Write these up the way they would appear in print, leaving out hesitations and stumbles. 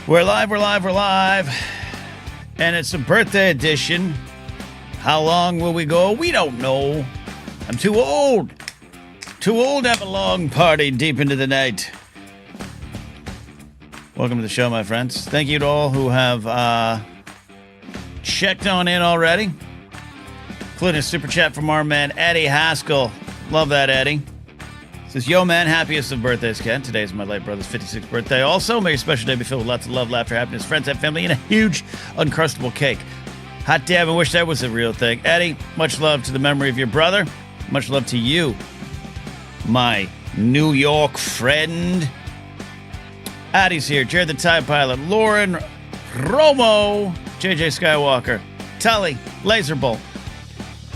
We're live, and it's a birthday edition. How long will we go? We don't know. I'm too old. Too old to have a long party deep into the night. Welcome to the show, my friends. Thank you to all who have checked on in already, including a super chat from our man, Eddie Haskell. Love that, Eddie. Says, yo, man, happiest of birthdays, Ken. Today is my late brother's 56th birthday. Also, may your special day be filled with lots of love, laughter, happiness, friends, and family, and a huge Uncrustable cake. Hot damn, I wish that was a real thing. Eddie, much love to the memory of your brother. Much love to you, my New York friend. Addie's here. Jared the TIE Pilot. Lauren Romo. JJ Skywalker. Tully. Laserbolt.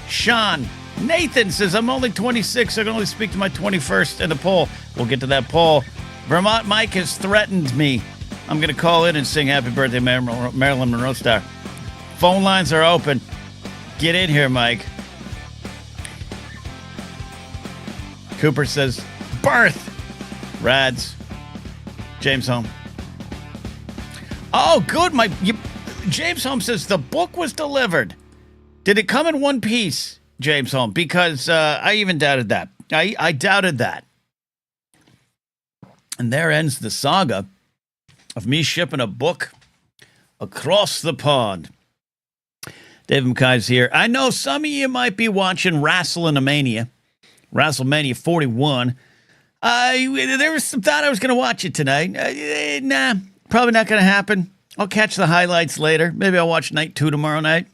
Sean. Nathan says, I'm only 26, so I can only speak to my 21st in the poll. We'll get to that poll. Vermont Mike has threatened me. I'm going to call in and sing Happy Birthday, Marilyn Monroe star. Phone lines are open. Get in here, Mike. Cooper says, birth. Rads. James Home. Oh, good. James Home says the book was delivered. Did it come in one piece? James Home, because I even doubted that. I doubted that. And there ends the saga of me shipping a book across the pond. David McKay's here. I know some of you might be watching WrestleMania 41. There was some thought I was going to watch it tonight. Nah, probably not going to happen. I'll catch the highlights later. Maybe I'll watch night 2 tomorrow night.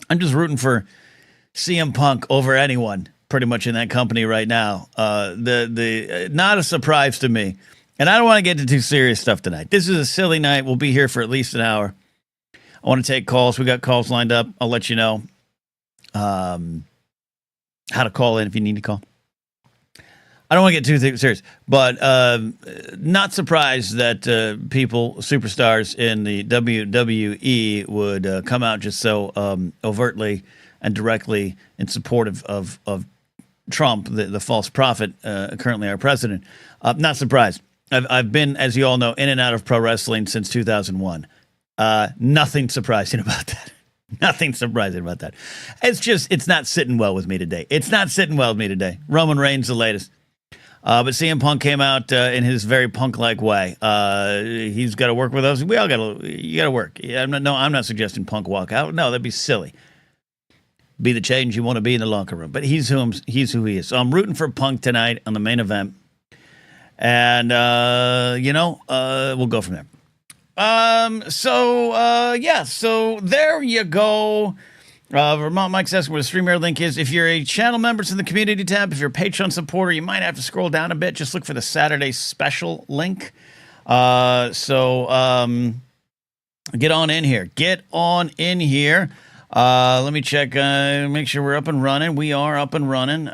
I'm just rooting for CM Punk over anyone pretty much in that company right now. Not a surprise to me. And I don't want to get into too serious stuff tonight. This is a silly night. We'll be here for at least an hour. I want to take calls. We got calls lined up. I'll let you know how to call in if you need to call. I don't want to get too serious, but not surprised that superstars in the WWE would come out just so overtly and directly in support of Trump, the false prophet, currently our president. Not surprised. I've been, as you all know, in and out of pro wrestling since 2001. Nothing surprising about that. Nothing surprising about that. It's not sitting well with me today. Roman Reigns, the latest. But CM Punk came out in his very Punk-like way. He's got to work with us. You got to work. I'm not suggesting Punk walk out. No, that'd be silly. Be the change you want to be in the locker room. But he's who he is. So I'm rooting for Punk tonight on the main event. And, we'll go from there. So there you go. Vermont Mike's asking where the StreamYard link is. If you're a channel member, it's in the community tab. If you're a Patreon supporter, you might have to scroll down a bit. Just look for the Saturday special link. Get on in here. Let me check, make sure we're up and running. We are up and running.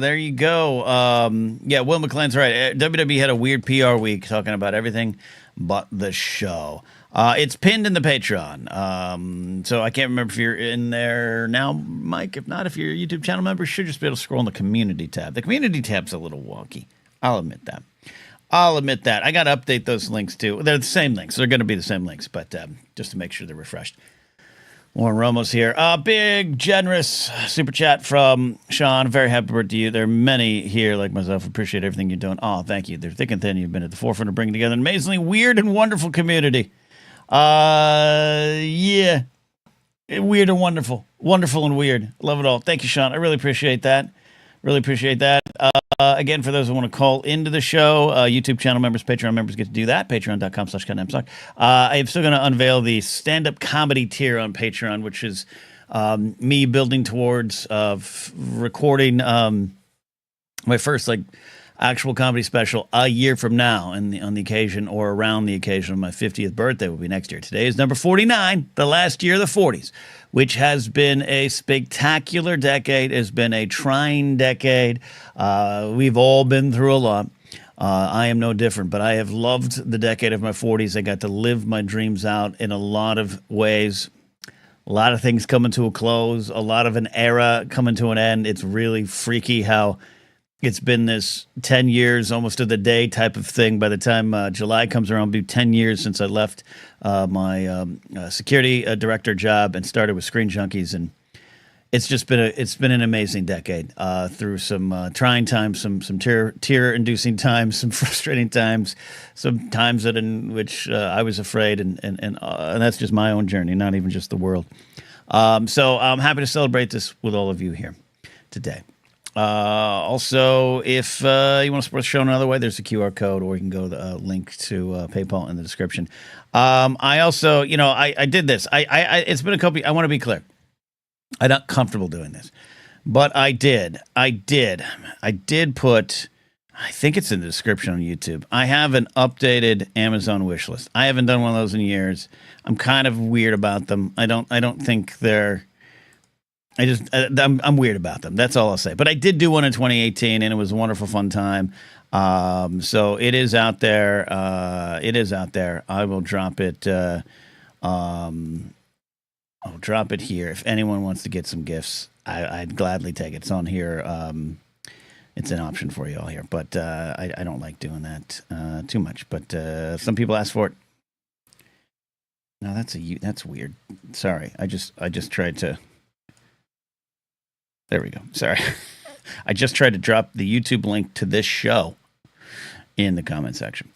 There you go. Will McClellan's right. WWE had a weird PR week talking about everything but the show. It's pinned in the Patreon. So I can't remember if you're in there now, Mike. If not, if you're a YouTube channel member, you should just be able to scroll in the community tab. The community tab's a little wonky. I'll admit that. I got to update those links too. They're the same links. They're going to be the same links, but just to make sure they're refreshed. Warren Romo's here. Big, generous super chat from Sean. Very happy birthday to you. There are many here like myself. Appreciate everything you're doing. Oh, thank you. They're thick and thin. You've been at the forefront of bringing together an amazingly weird and wonderful community. Weird and wonderful. Wonderful and weird. Love it all. Thank you, Sean. I really appreciate that. Again, for those who want to call into the show, YouTube channel members, Patreon members get to do that. Patreon.com/KenNemsock. I am still going to unveil the stand-up comedy tier on Patreon, which is me building towards recording my first actual comedy special a year from now on the occasion or around the occasion of my 50th birthday will be next year. Today is number 49, the last year of the 40s, which has been a spectacular decade, has been a trying decade. We've all been through a lot. I am no different, but I have loved the decade of my 40s. I got to live my dreams out in a lot of ways. A lot of things coming to a close, a lot of an era coming to an end. It's really freaky how it's been this 10 years, almost to the day type of thing. By the time July comes around, it'll be 10 years since I left my security director job and started with Screen Junkies, and it's just been an amazing decade through some trying times, some tear-inducing times, some frustrating times, some times in which I was afraid, and that's just my own journey, not even just the world. So I'm happy to celebrate this with all of you here today. Also, if you want to support the show another way, there's a QR code, or you can go to the link to PayPal in the description. I also, I did this. It's been a couple. I want to be clear. I'm not comfortable doing this, but I did put, I think it's in the description on YouTube. I have an updated Amazon wish list. I haven't done one of those in years. I'm kind of weird about them. I don't think they're, I'm weird about them. That's all I'll say. But I did do one in 2018, and it was a wonderful, fun time. So it is out there. I will drop it. I'll drop it here. If anyone wants to get some gifts, I'd gladly take it. It's on here. It's an option for you all here, but I don't like doing that too much. But some people ask for it. No, that's weird. Sorry, I just tried to. There we go. Sorry, I just tried to drop the YouTube link to this show in the comment section.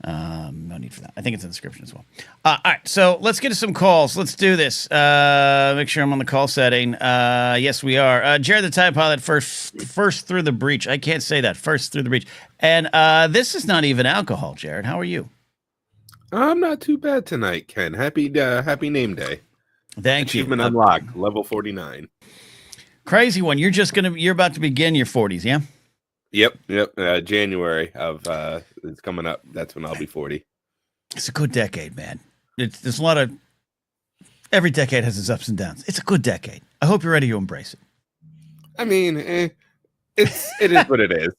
No need for that. I think it's in the description as well. All right, so let's get to some calls. Let's do this. Make sure I'm on the call setting. Yes, we are. Jared the Tide Pilot, first through the breach. I can't say that. First through the breach. And this is not even alcohol, Jared. How are you? I'm not too bad tonight, Ken. Happy name day. Thank you. Achievement unlocked, level 49. Crazy one. You're about to begin your 40s, yeah? Yep. January of it's coming up. That's when I'll be 40. It's a good decade, man. There's a lot of, every decade has its ups and downs. It's a good decade. I hope you're ready to embrace it. I mean, it is what it is.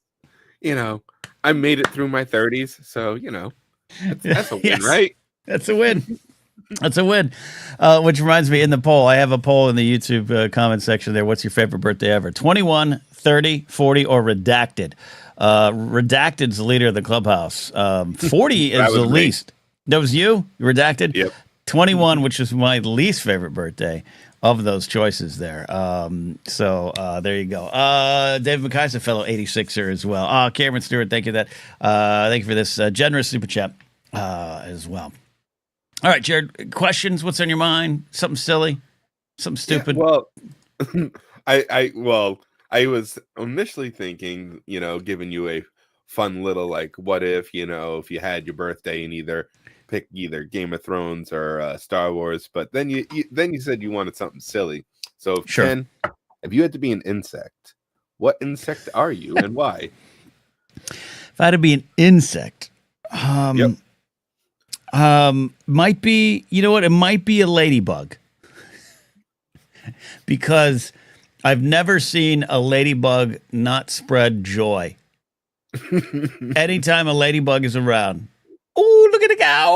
I made it through my 30s, so that's a win, yes, right? That's a win. That's a win. Which reminds me, in the poll, I have a poll in the YouTube comment section there. What's your favorite birthday ever? 21, 30, 40, or redacted? Redacted's the leader of the clubhouse. 40 is the least. That was you? Redacted? Yep. 21, which is my least favorite birthday of those choices there. So there you go. Dave McKay's a fellow 86er as well. Cameron Stewart, thank you for that. Thank you for this generous super chat as well. All right, Jared, questions? What's on your mind? Something silly? Something stupid? Yeah, well, I was initially thinking, giving you a fun little, what if you had your birthday and pick either Game of Thrones or Star Wars, but then you said you wanted something silly. So, sure. Ken, if you had to be an insect, what insect are you and why? If I had to be an insect, yep. Might be, it might be a ladybug. Because I've never seen a ladybug not spread joy. Anytime a ladybug is around, oh, look at the guy.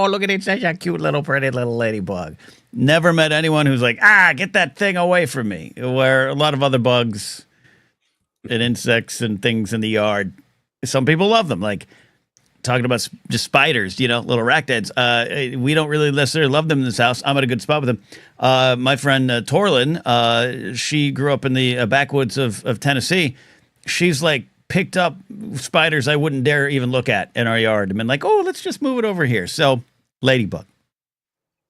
Look at it. Such a cute little pretty little ladybug. Never met anyone who's like, get that thing away from me. Where a lot of other bugs and insects and things in the yard, some people love them. Like, talking about just spiders, little arachnids. We don't really necessarily love them in this house. I'm at a good spot with them. My friend Torlin, she grew up in the backwoods of Tennessee. She's picked up spiders I wouldn't dare even look at in our yard and been like, let's just move it over here. So, ladybug.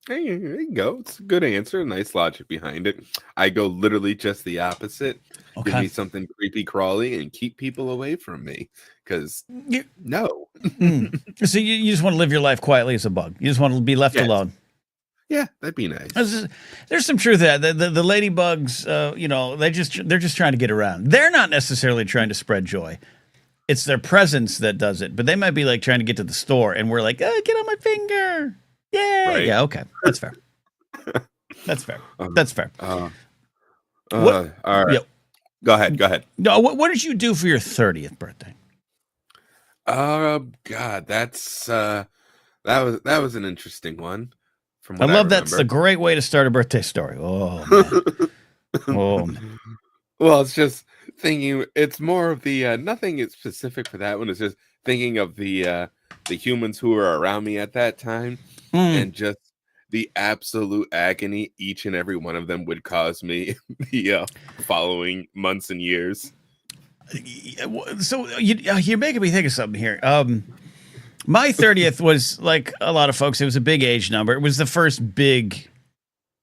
Hey, there you go. It's a good answer. Nice logic behind it. I go literally just the opposite. Okay. Give me something creepy crawly and keep people away from me. Because no. So you just want to live your life quietly as a bug. You just want to be left alone. Yeah, that'd be nice. There's some truth to that. The ladybugs, they're just trying to get around. They're not necessarily trying to spread joy. It's their presence that does it. But they might be trying to get to the store, and we're like, get on my finger. Yeah, right. Yeah, okay. That's fair. That's fair. That's fair. All right. Yep. Go ahead. No, what did you do for your 30th birthday? God, that's that was an interesting one. I love that's a great way to start a birthday story. Oh man. Well, it's just thinking it's more of the nothing is specific for that one. It's just thinking of the humans who were around me at that time, Mm. and just the absolute agony each and every one of them would cause me the following months and years. So you're making me think of something here. My 30th was like a lot of folks. It was a big age number. It was the first big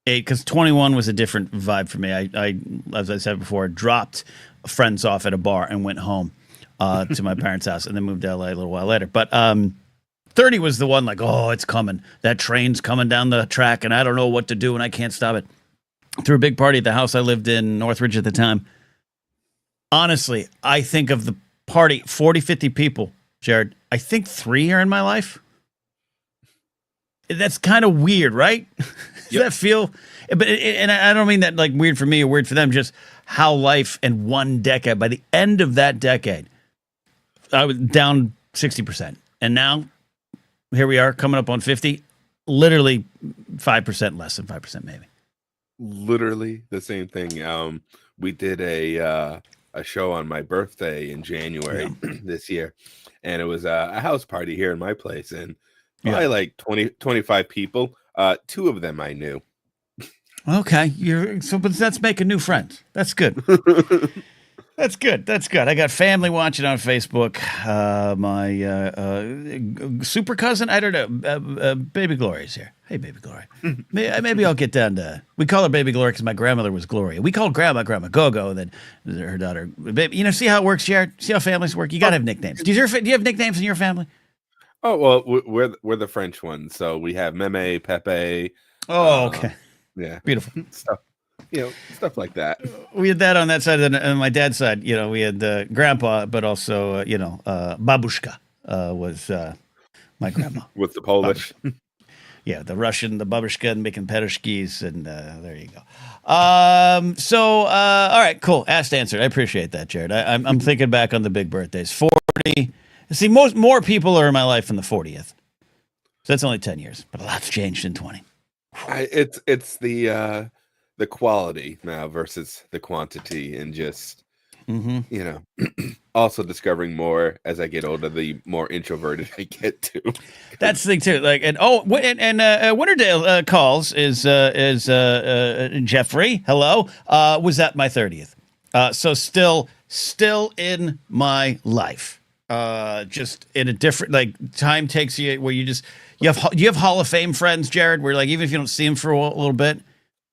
age because 21 was a different vibe for me. I as I said before, dropped friends off at a bar and went home to my parents' house and then moved to LA a little while later. But 30 was the one like, oh, it's coming. That train's coming down the track and I don't know what to do and I can't stop it. Threw a big party at the house I lived in, Northridge at the time. Honestly, I think of the party, 40, 50 people, Jared. I think 3 are in my life. That's kind of weird, right? Does that feel? But and I don't mean that like weird for me or weird for them. Just how life in one decade. By the end of that decade, I was down 60%, and now here we are coming up on 50. Literally 5% less than 5%, maybe. Literally the same thing. We did a show on my birthday in January this year, and it was a house party here in my place, and probably like 20, 25 people. 2 of them I knew. Okay, but that's making new friends. That's good. That's good. That's good. I got family watching on Facebook. My super cousin, I don't know, Baby Glory's here. Hey, Baby Glory. Maybe I'll get down to. We call her Baby Glory because my grandmother was Gloria. We called Grandma Go-Go, and then her daughter. Baby, see how it works, Jared? See how families work? You got to have nicknames. Do you have nicknames in your family? Oh well, we're the French ones, so we have Meme, Pepe. Oh, okay. Yeah, beautiful stuff. Stuff like that. We had that on that side, and on my dad's side, we had Grandpa, but also, Babushka was my grandma. With the Polish. Yeah, the Russian, the babushka, and making perushkis, and there you go. All right, cool. Asked, answered. I appreciate that, Jared. I'm thinking back on the big birthdays. 40. See, more people are in my life in the 40th. So that's only 10 years, but a lot's changed in 20. It's the quality now versus the quantity, and just also discovering more as I get older, the more introverted I get too. That's the thing too. Like, and Winterdale calls is Jeffrey. Hello. Was that my 30th? So still in my life. Just in a different, like, time takes you where you have Hall of Fame friends, Jared, where like even if you don't see them for a little bit,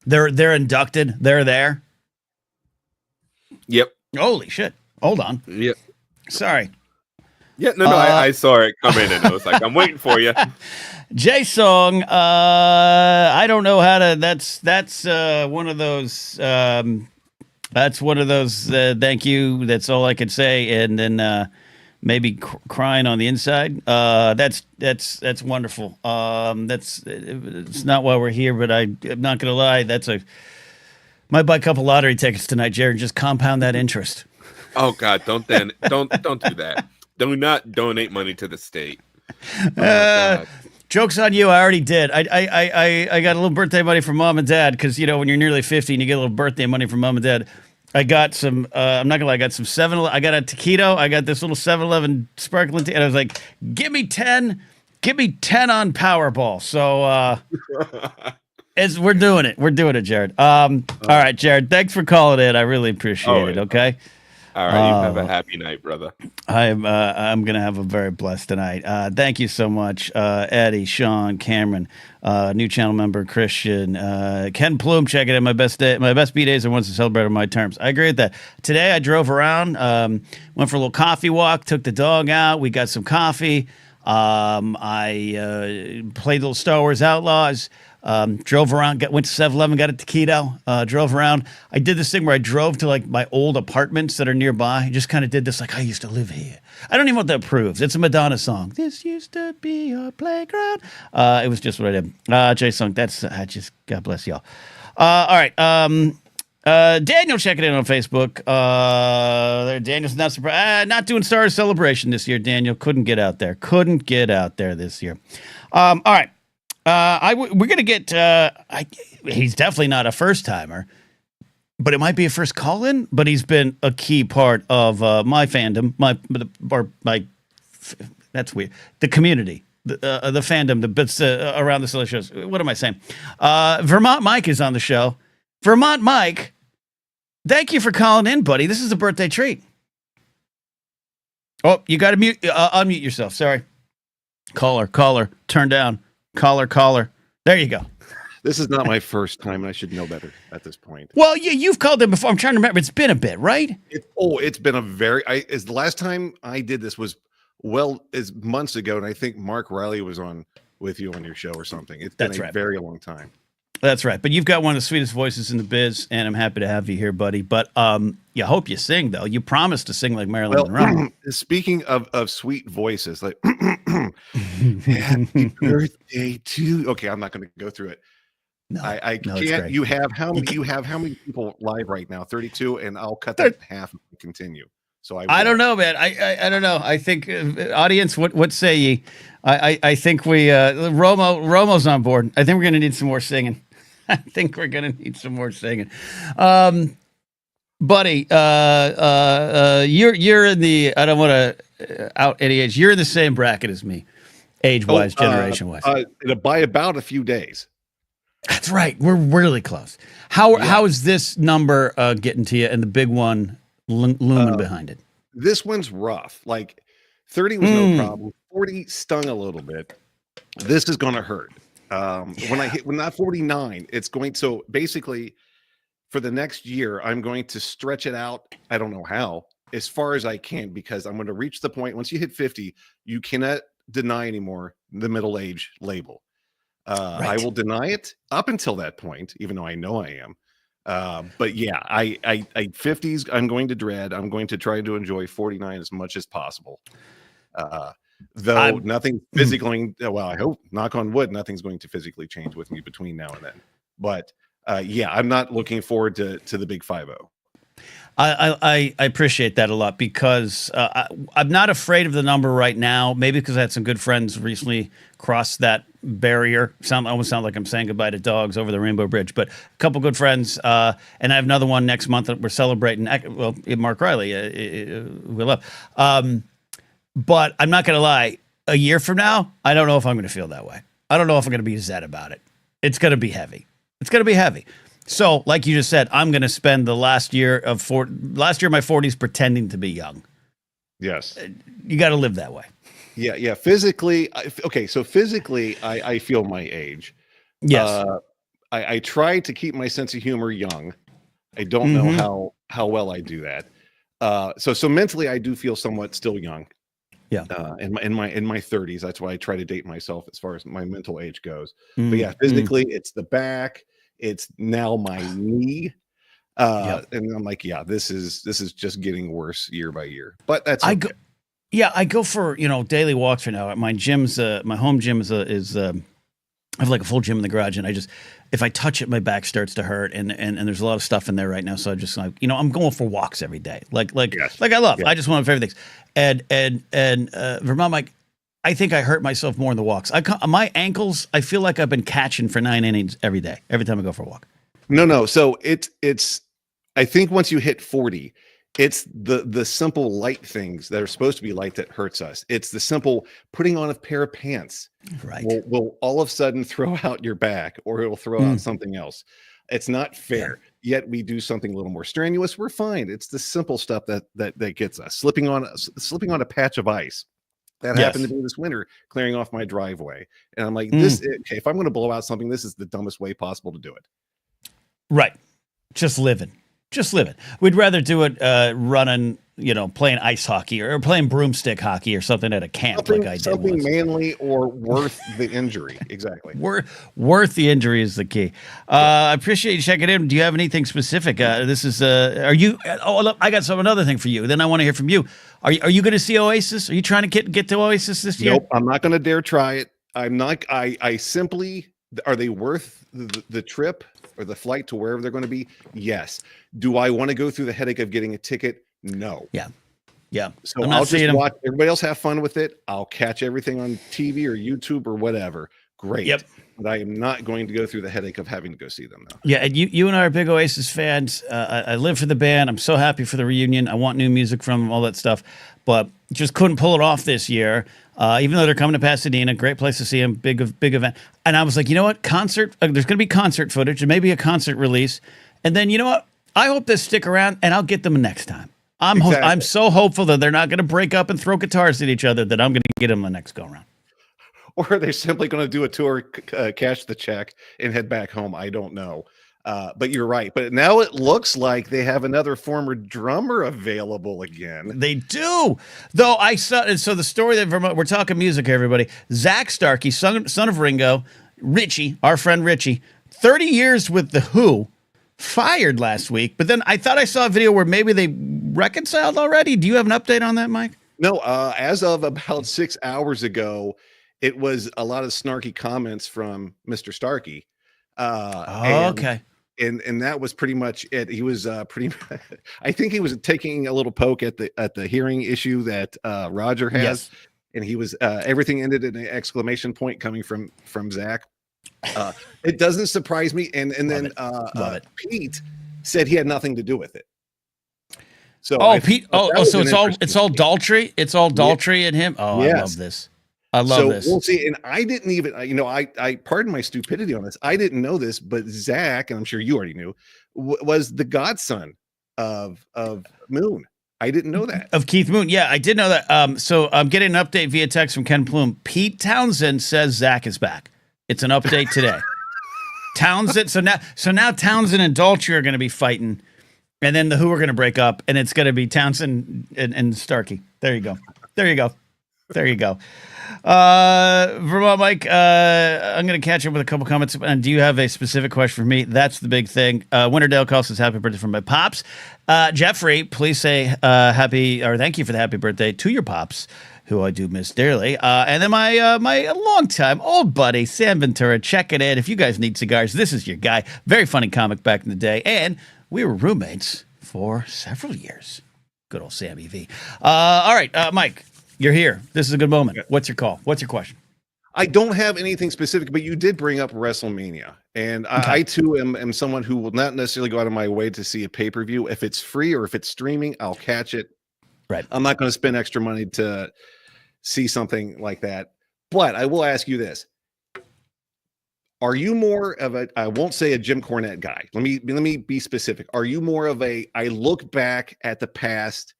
they're inducted. They're there. Yep. Holy shit. Hold on. Yep. Sorry. Yeah, no, I saw it come in and I was like, I'm waiting for you. J-Song, I don't know how to, that's one of those, thank you, that's all I could say, and then maybe crying on the inside. That's wonderful. It's not why we're here, but I'm not going to lie, might buy a couple lottery tickets tonight, Jared, just compound that interest. Oh God, don't do that. Do not donate money to the state. Oh, joke's on you. I already did. I got a little birthday money from mom and dad because, when you're nearly 50 and you get a little birthday money from mom and dad. I got some, I'm not gonna lie, I got some I got a taquito. I got this little 7-Eleven sparkling tea, and I was like, give me 10 on Powerball. So, we're doing it, Jared. All right, Jared, thanks for calling in. I really appreciate it. Okay. All right, you have a happy night, brother. I'm gonna have a very blessed tonight. Thank you so much, Eddie, Sean, Cameron, new channel member Christian, Ken Plume. Checking in. My best B days are ones to celebrate on my terms. I agree with that. Today I drove around, went for a little coffee walk, took the dog out. We got some coffee. I played little Star Wars Outlaws. Drove around, went to 7-Eleven, got a taquito, drove around. I did this thing where I drove to like my old apartments that are nearby. Just kind of did this like I used to live here. I don't even know what that proves. It's a Madonna song. This used to be our playground. It was just what I did. J-Song, God bless y'all. All right. Daniel checking in on Facebook. Daniel's not surprised. Not doing Star Wars Celebration this year, Daniel. Couldn't get out there this year. All right. We're going to get, he's definitely not a first timer. but it might be a first call in. But he's been a key part of my fandom, my that's weird. The community, the fandom, the bits around the silly shows. What am I saying? Vermont Mike is on the show. Vermont Mike, thank you for calling in, buddy. This is a birthday treat. Oh, you got to unmute yourself. Sorry. Caller, turn down. Caller. There you go. This is not my first time, and I should know better at this point. Well, you've called in before. I'm trying to remember. It's been a bit, right? It's been a the last time I did this was as months ago, and I think Mark Riley was on with you on your show or something. It's been a very long time. That's right. But you've got one of the sweetest voices in the biz, and I'm happy to have you here, buddy. But I hope you sing, though. You promised to sing like Marilyn Monroe. Speaking of sweet voices, like happy birthday to. Okay, I'm not going to go through it. No, I can't. You have how many people live right now? 32, and I'll cut that in half and continue. So I don't know, man. I don't know. I think audience, what say ye? I think we Romo's on board. I think we're gonna need some more singing. Buddy, you're in the, I don't want to out any age. You're in the same bracket as me, age-wise, generation-wise. By about a few days. That's right. We're really close. How is this number getting to you, and the big one looming behind it? This one's rough. Like 30 was no problem. 40 stung a little bit. This is going to hurt. When not 49, it's going. So basically, for the next year, I'm going to stretch it out. I don't know how, as far as I can, because I'm going to reach the point. Once you hit 50, you cannot deny anymore the middle age label. Right. I will deny it up until that point, even though I know I am. But yeah, I 50s, I'm going to dread. I'm going to try to enjoy 49 as much as possible. Though nothing physically, well, I hope, knock on wood, nothing's going to physically change with me between now and then. But yeah, I'm not looking forward to the big 5-0. I appreciate that a lot, because I'm not afraid of the number right now. Maybe because I had some good friends recently cross that barrier. Almost sound like I'm saying goodbye to dogs over the Rainbow Bridge. But a couple good friends, and I have another one next month that we're celebrating. Well, Mark Riley, we love. But I'm not going to lie. A year from now, I don't know if I'm going to feel that way. I don't know if I'm going to be Zed about it. It's going to be heavy. So, like you just said, I'm going to spend the last year of my 40s pretending to be young. Yes. You got to live that way. Yeah. Physically, okay. So physically, I feel my age. Yes. I try to keep my sense of humor young. I don't know how well I do that. So mentally, I do feel somewhat still young. Yeah. In my 30s, that's why I try to date myself as far as my mental age goes. But yeah, physically, it's the back. It's now my knee. And I'm like, yeah, this is just getting worse year by year. But that's okay. I go for, daily walks right now. At my gym's my home gym is I have like a full gym in the garage, and if I touch it, my back starts to hurt, and there's a lot of stuff in there right now. So I just like, I'm going for walks every day. Like I love. Yeah. I just want everything. And Vermont Mike, I think I hurt myself more in the walks. My ankles, I feel like I've been catching for 9 innings every day, every time I go for a walk. No. So it's I think once you hit 40, it's the simple light things that are supposed to be light that hurts us. It's the simple putting on a pair of pants. Right. Will all of a sudden throw out your back, or it'll throw out something else. It's not fair. Yeah. Yet we do something a little more strenuous. We're fine. It's the simple stuff that gets us. Slipping on a patch of ice. That happened to me this winter, clearing off my driveway. And I'm like, okay, if I'm going to blow out something, this is the dumbest way possible to do it. Right. Just living. We'd rather do it running, playing ice hockey or playing broomstick hockey or something at a camp like I did. Something manly or worth the injury. Exactly. Worth the injury is the key. I appreciate you checking in. Do you have anything specific? This is, are you, look, I got another thing for you. Then I want to hear from you. Are you going to see Oasis? Are you trying to get to Oasis this year? Nope. I'm not going to dare try it. I'm not, I simply, are they worth the trip or the flight to wherever they're going to be? Yes. Do I want to go through the headache of getting a ticket? No. Yeah. So I'll just watch everybody else have fun with it. I'll catch everything on TV or YouTube or whatever. Great. Yep. but I am not going to go through the headache of having to go see them, though. Yeah, and you and I are big Oasis fans. I live for the band. I'm so happy for the reunion. I want new music from them, all that stuff, but just couldn't pull it off this year. Even though they're coming to Pasadena, great place to see them, big event. And I was like, you know what, concert. There's going to be concert footage and maybe a concert release. And then you know what? I hope they stick around, and I'll get them next time. I'm so hopeful that they're not going to break up and throw guitars at each other that I'm going to get them the next go around. Or are they simply going to do a tour, cash the check, and head back home? I don't know. But you're right. But now it looks like they have another former drummer available again. They do. Though I saw, and so the story that we're talking music, everybody. Zach Starkey, son of Ringo, Richie, our friend Richie, 30 years with The Who, fired last week. But then I thought I saw a video where maybe they reconciled already. Do you have an update on that, Mike? No, as of about 6 hours ago, it was a lot of snarky comments from Mr. Starkey. Okay. And that was pretty much it. He was I think he was taking a little poke at the hearing issue that Roger has. Yes. And he was everything ended in an exclamation point coming from Zach. It doesn't surprise me. And then Pete said he had nothing to do with it. So Pete. So it's all Daltrey. It's all Daltrey and him. Oh, yes. I love this. I love this. We'll see. And I didn't even, I pardon my stupidity on this. I didn't know this, but Zach, and I'm sure you already knew, was the godson of Moon. I didn't know that. Of Keith Moon. Yeah, I did know that. So I'm getting an update via text from Ken Plume. Pete Townsend says Zach is back. It's an update today. Townsend. So now Townsend and Daltrey are going to be fighting, and then the Who are going to break up, and it's going to be Townsend and Starkey. There you go. Vermont Mike, I'm going to catch up with a couple comments. And do you have a specific question for me? That's the big thing. Winterdale calls us happy birthday from my pops. Jeffrey, please say thank you for the happy birthday to your pops, who I do miss dearly. And then my longtime old buddy, Sam Ventura, check it in. If you guys need cigars, this is your guy. Very funny comic back in the day. And we were roommates for several years. Good old Sammy V. All right, Mike. You're here. This is a good moment. What's your call? What's your question? I don't have anything specific, but you did bring up WrestleMania. And okay. I too am someone who will not necessarily go out of my way to see a pay-per-view. If it's free or if it's streaming, I'll catch it. Right. I'm not going to spend extra money to see something like that. But I will ask you this. Are you more of I won't say a Jim Cornette guy. Let me be specific. Are you more of I look back at the past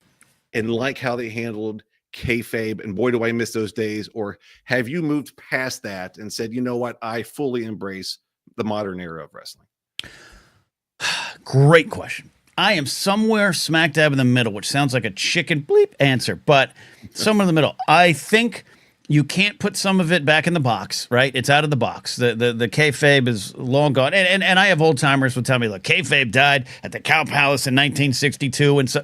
and like how they handled kayfabe, and boy, do I miss those days? Or have you moved past that and said, you know what, I fully embrace the modern era of wrestling? Great question. I am somewhere smack dab in the middle, which sounds like a chicken bleep answer, but somewhere in the middle. I think you can't put some of it back in the box, right? It's out of the box. The kayfabe is long gone. And I have old timers who tell me, look, kayfabe died at the Cow Palace in 1962, and so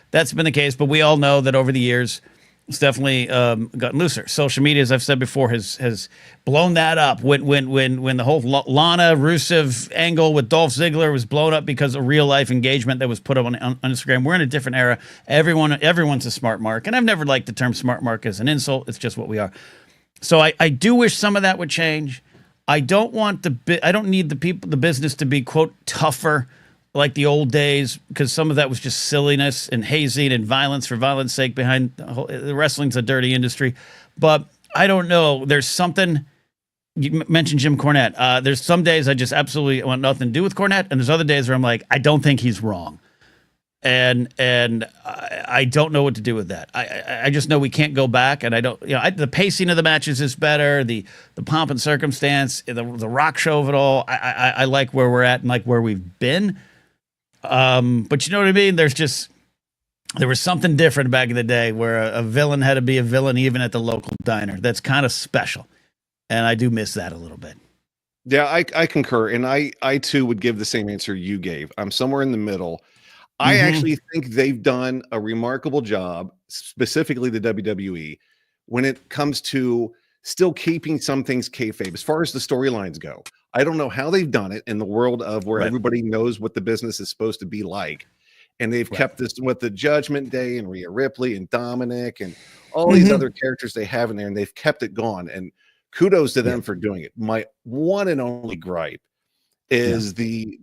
that's been the case, but we all know that over the years, it's definitely gotten looser. Social media, as I've said before, has blown that up. When the whole Lana Rusev angle with Dolph Ziggler was blown up because of real life engagement that was put up on Instagram. We're in a different era. Everyone's a smart mark, and I've never liked the term smart mark as an insult. It's just what we are. So I do wish some of that would change. I don't need the business to be quote tougher like the old days, because some of that was just silliness and hazing and violence for violence sake behind the wrestling's a dirty industry. But I don't know. There's something, you mentioned Jim Cornette. There's some days I just absolutely want nothing to do with Cornette. And there's other days where I'm like, I don't think he's wrong. And I don't know what to do with that. I just know we can't go back, and I don't, the pacing of the matches is better. The pomp and circumstance, the rock show of it all. I like where we're at and like where we've been. But you know what I mean? There was something different back in the day where a villain had to be a villain even at the local diner. That's kind of special. And I do miss that a little bit. Yeah, I concur. And I too would give the same answer you gave. I'm somewhere in the middle. I actually think they've done a remarkable job, specifically the WWE, when it comes to still keeping some things kayfabe as far as the storylines go. I don't know how they've done it in the world of where everybody knows what the business is supposed to be like. And they've kept this with the Judgment Day and Rhea Ripley and Dominic and all these other characters they have in there, and they've kept it going. And Kudos to them for doing it. My one and only gripe is the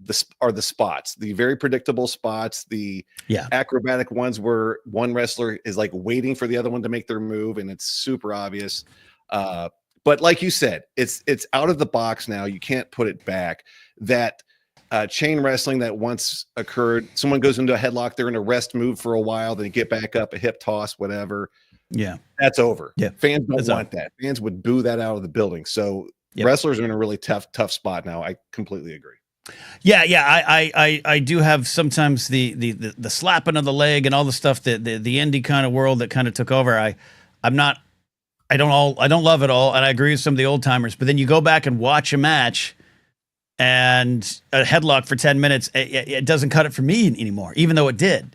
spots, the very predictable spots, the acrobatic ones where one wrestler is like waiting for the other one to make their move, and it's super obvious. But like you said, it's out of the box now. You can't put it back. That chain wrestling that once occurred, someone goes into a headlock, they're in a rest move for a while, then get back up, a hip toss, whatever. Yeah, that's over. Yeah, fans don't want that. Fans would boo that out of the building. So wrestlers are in a really tough spot now. I completely agree. Yeah, I do have sometimes the slapping of the leg and all the stuff that the indie kind of world that kind of took over. I don't love it all, and I agree with some of the old timers. But then you go back and watch a match, and a headlock for 10 minutes, it doesn't cut it for me anymore, even though it did.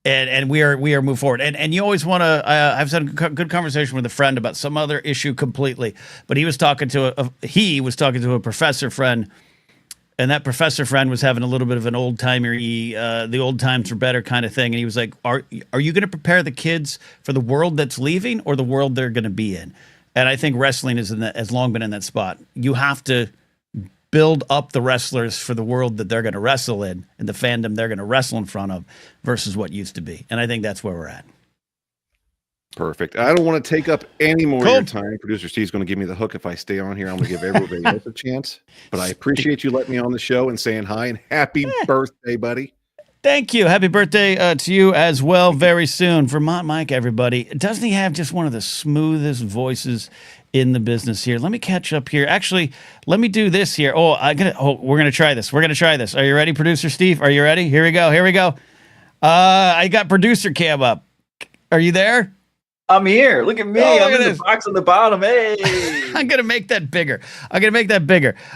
And we are move forward. And you always want to. I've had a good conversation with a friend about some other issue completely, but he was talking to a professor friend, and that professor friend was having a little bit of an old timery, the old times were better kind of thing. And he was like, "Are you going to prepare the kids for the world that's leaving or the world they're going to be in?" And I think wrestling has long been in that spot. You have to build up the wrestlers for the world that they're going to wrestle in and the fandom they're going to wrestle in front of versus what used to be. And I think that's where we're at. Perfect. I don't want to take up any more of your time. Producer Steve's going to give me the hook if I stay on here. I'm going to give everybody else a chance. But I appreciate you letting me on the show and saying hi and happy birthday, buddy. Thank you. Happy birthday to you as well very soon. Vermont Mike, everybody. Doesn't he have just one of the smoothest voices in the business here? Let me catch up here. Actually, let me do this here. We're going to try this. We're going to try this. Are you ready, Producer Steve? Are you ready? Here we go. I got producer cam up. Are you there? I'm here. Look at me. I'm in the box on the bottom. Hey. I'm going to make that bigger.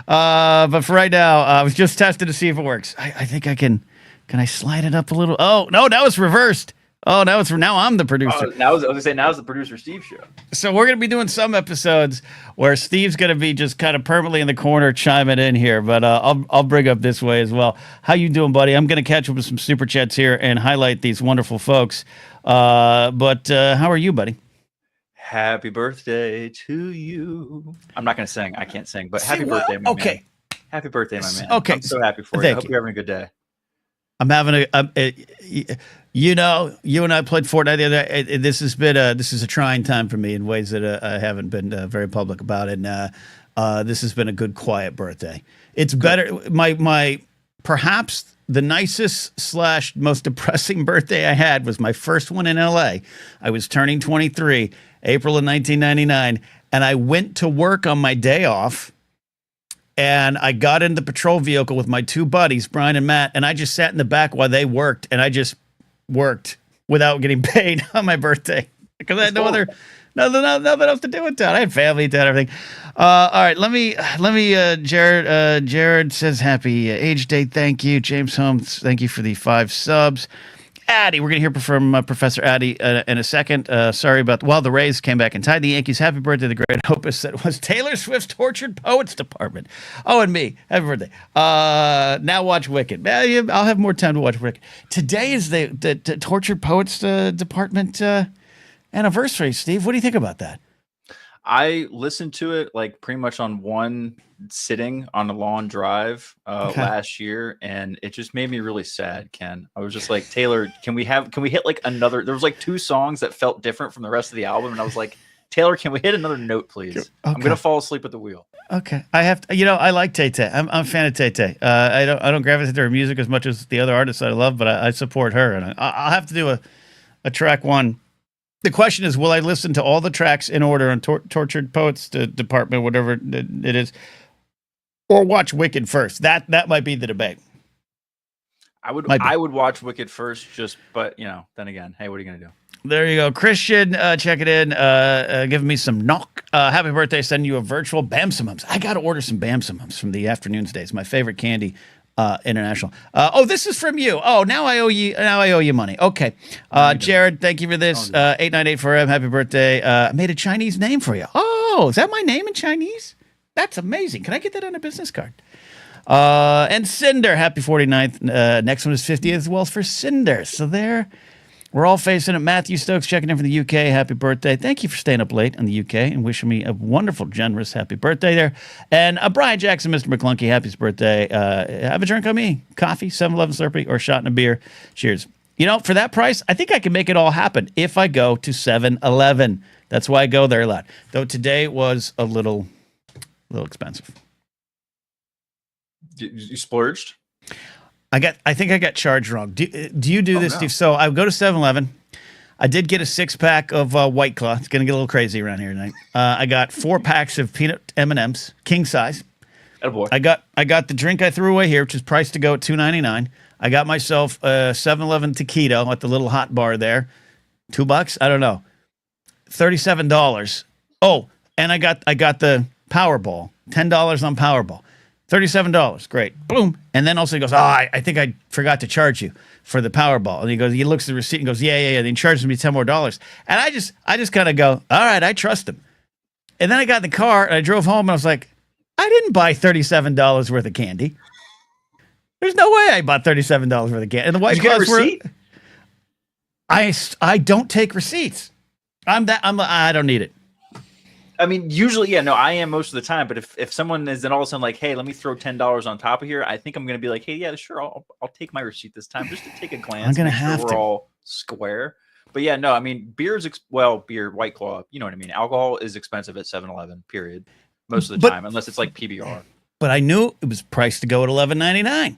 But for right now, I was just testing to see if it works. I think I can. Can I slide it up a little? Oh, no, now it's reversed. Oh, now I'm the producer. Now it's the Producer Steve show. So we're going to be doing some episodes where Steve's going to be just kind of permanently in the corner chiming in here, but I'll bring up this way as well. How you doing, buddy? I'm going to catch up with some super chats here and highlight these wonderful folks. But how are you, buddy? Happy birthday to you. I'm not going to sing. I can't sing, but happy birthday, my man. Happy birthday, my man. Okay. I'm so happy for you. I hope you're having a good day. I'm having you and I played Fortnite the other day. This is a trying time for me in ways that I haven't been very public about it. And this has been a good, quiet birthday. It's better. My perhaps the nicest / most depressing birthday I had was my first one in LA. I was turning 23, April of 1999, and I went to work on my day off. And I got in the patrol vehicle with my two buddies, Brian and Matt, and I just sat in the back while they worked, and I just worked without getting paid on my birthday because I had nothing else to do with that. I had family to everything. All right, let me. Jared says happy age day. Thank you, James Holmes. Thank you for the 5 subs. Addy, we're going to hear from Professor Addy in a second. Sorry about while the Rays came back and tied the Yankees. Happy birthday to the great opus that was Taylor Swift's Tortured Poets Department. Oh, and me. Happy birthday. Now watch Wicked. I'll have more time to watch Wicked. Today is the Tortured Poets Department anniversary. Steve, what do you think about that? I listened to it like pretty much on one sitting on a long drive last year, and it just made me really sad, Ken. I was just like, Taylor, can we hit like another? There was like 2 songs that felt different from the rest of the album, and I was like, Taylor, can we hit another note, please? Okay. I'm gonna fall asleep at the wheel. Okay, I have to, I like Tay Tay. I'm a fan of Tay Tay. I don't gravitate to her music as much as the other artists I love, but I support her, and I'll have to do a track one. The question is, will I listen to all the tracks in order on Tortured Poets Department, whatever it is, or watch Wicked first? That might be the debate. I would watch Wicked first, but then again, hey, what are you gonna do? There you go, Christian. Check it in. Giving me some knock. Happy birthday! Sending you a virtual Bamsamums. I got to order some Bamsamums from the afternoons days. My favorite candy. International. This is from you. Oh, now I owe you money. Okay. Jared, thank you for this. 898 for him. Happy birthday. I made a Chinese name for you. Oh, is that my name in Chinese? That's amazing. Can I get that on a business card? And Cinder, happy 49th. Next one is 50th as well for Cinder. So there We're all facing it. Matthew Stokes checking in from the UK. Happy birthday. Thank you for staying up late in the UK and wishing me a wonderful, generous happy birthday there. And Brian Jackson, Mr. McClunky, happy birthday. Have a drink on me. Coffee, 7-Eleven Slurpee, or a shot and a beer. Cheers. You know, for that price, I think I can make it all happen if I go to 7-Eleven. That's why I go there a lot. Though today was a little expensive. You splurged? I think I got charged wrong. Do you do this, Steve? So I go to 7-Eleven. I did get a 6-pack of White Claw. It's going to get a little crazy around here tonight. I got 4 packs of peanut M&Ms, king size. Attaboy. I got the drink I threw away here, which is priced to go at $2.99. I got myself a 7-Eleven taquito at the little hot bar there. $2? I don't know. $37. Oh, and I got the Powerball. $10 on Powerball. $37. Great. Boom. And then also he goes, I think I forgot to charge you for the Powerball. And he looks at the receipt and goes, yeah. And he charges me $10 more. And I just kind of go, all right, I trust him. And then I got in the car and I drove home and I was like, I didn't buy $37 worth of candy. There's no way I bought $37 worth of candy. And the White Claws were. I don't take receipts. I don't need it. I mean, usually, yeah, no, I am most of the time. But if someone is then all of a sudden like, hey, let me throw $10 on top of here, I think I'm going to be like, hey, yeah, sure, I'll take my receipt this time just to take a glance. I'm going to have we're all square. But yeah, no, I mean, beer, White Claw, you know what I mean? Alcohol is expensive at 7-Eleven, period. Most of the time, unless it's like PBR. But I knew it was priced to go at $11.99.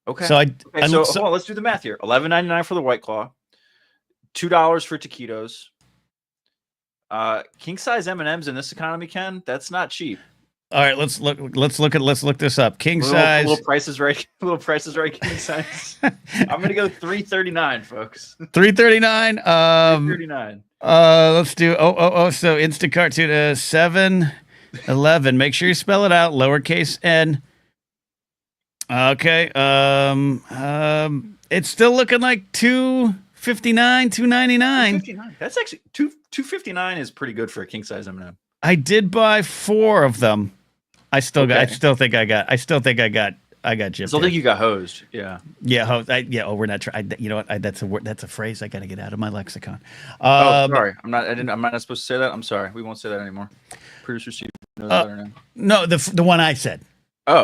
Okay. So hold on, let's do the math here. $11.99 for the White Claw, $2 for taquitos. King size M&Ms in this economy, Ken, that's not cheap. All right, let's look this up. King size. Little prices right. King size. I'm gonna go $3.39, folks. $3.39. $3.39. Let's do. So Instacart to 7-Eleven. Make sure you spell it out, lowercase n. Okay. It's still looking like $2.59, $2.99. That's actually $2.59 is pretty good for a king size M&M. I did buy 4 of them. I still think I got gypped. I still think you got hosed. Yeah. Yeah. We're not trying. You know what? That's a phrase I got to get out of my lexicon. Sorry. I'm not supposed to say that. I'm sorry. We won't say that anymore. Producer Steve knows better now. No, the one I said.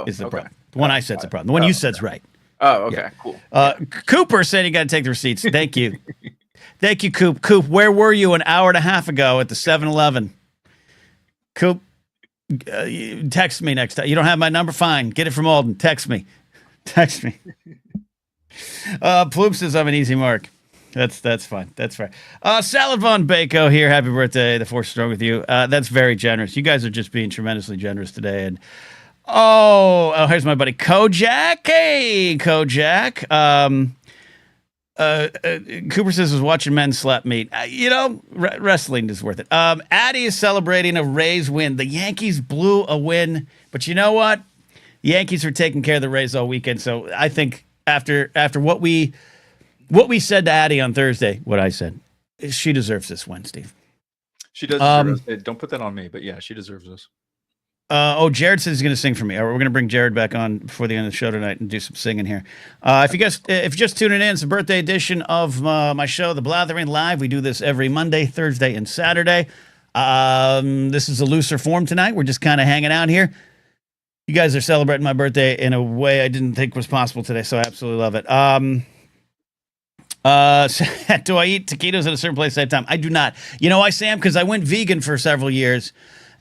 Is the problem. The one I said's the problem. The one you said's right. Oh, okay, yeah. Cool. Cooper said you got to take the receipts. Thank you. Thank you, Coop. Coop, where were you an hour and a half ago at the 7-Eleven? Coop, text me next time. You don't have my number? Fine. Get it from Alden. Text me. Ploop says I'm an easy mark. That's fine. That's fair. Salad Von Bako here. Happy birthday. The force is strong with you. That's very generous. You guys are just being tremendously generous today. And here's my buddy Kojak. Hey, Kojak. Cooper says was watching men slap meat. Wrestling is worth it. Addy is celebrating a Rays win. The Yankees blew a win, but you know what? The Yankees were taking care of the Rays all weekend. So I think after what we said to Addy on Thursday, what I said, she deserves this win, Steve. She does deserve this. Don't put that on me, but yeah, she deserves this. Jared says he's going to sing for me. We're going to bring Jared back on before the end of the show tonight and do some singing here. If you're just tuning in, it's a birthday edition of my show, The Blathering Live. We do this every Monday, Thursday, and Saturday. This is a looser form tonight. We're just kind of hanging out here. You guys are celebrating my birthday in a way I didn't think was possible today, so I absolutely love it. Do I eat taquitos at a certain place at a time? I do not. You know why, Sam? Because I went vegan for several years.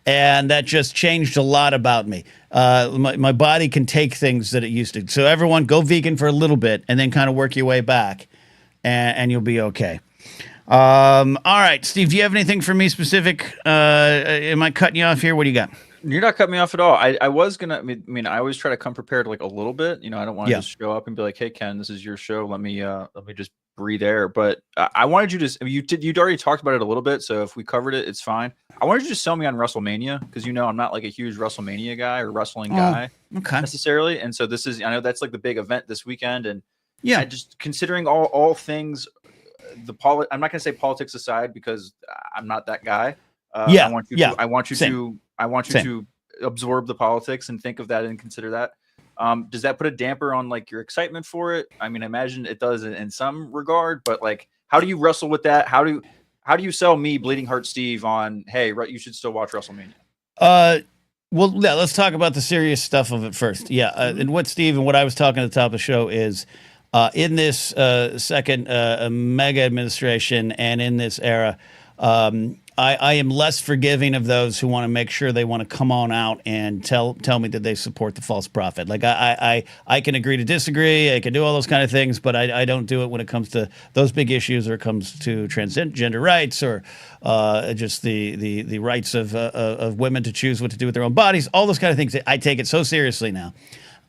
And that just changed a lot about me. My body can take things that it used to. So everyone go vegan for a little bit and then kind of work your way back and you'll be okay. All right, Steve, do you have anything for me specific? Am I cutting you off here? What do you got? You're not cutting me off at all. I was going to, I always try to come prepared like a little bit. I don't want to just show up and be like, hey, Ken, this is your show. Let me just breathe air. But I wanted you to, you'd already talked about it a little bit. So if we covered it, it's fine. I wanted you to just sell me on WrestleMania because, I'm not like a huge WrestleMania guy or wrestling guy necessarily. And so I know that's like the big event this weekend. And I just considering all things, I'm not going to say politics aside because I'm not that guy. I want you to absorb the politics and think of that and consider that. Does that put a damper on like your excitement for it? I mean, I imagine it does in some regard, but like how do you wrestle with that? How do you sell me, Bleeding Heart Steve, on, hey, right, you should still watch WrestleMania? Well, yeah, let's talk about the serious stuff of it first. Yeah, and what Steve and what I was talking at the top of the show is in this second mega administration and in this era, I am less forgiving of those who want to make sure they want to come on out and tell me that they support the false prophet. Like I can agree to disagree. I can do all those kind of things, but I don't do it when it comes to those big issues, or it comes to transgender rights, or just the rights of women to choose what to do with their own bodies. All those kind of things. I take it so seriously now.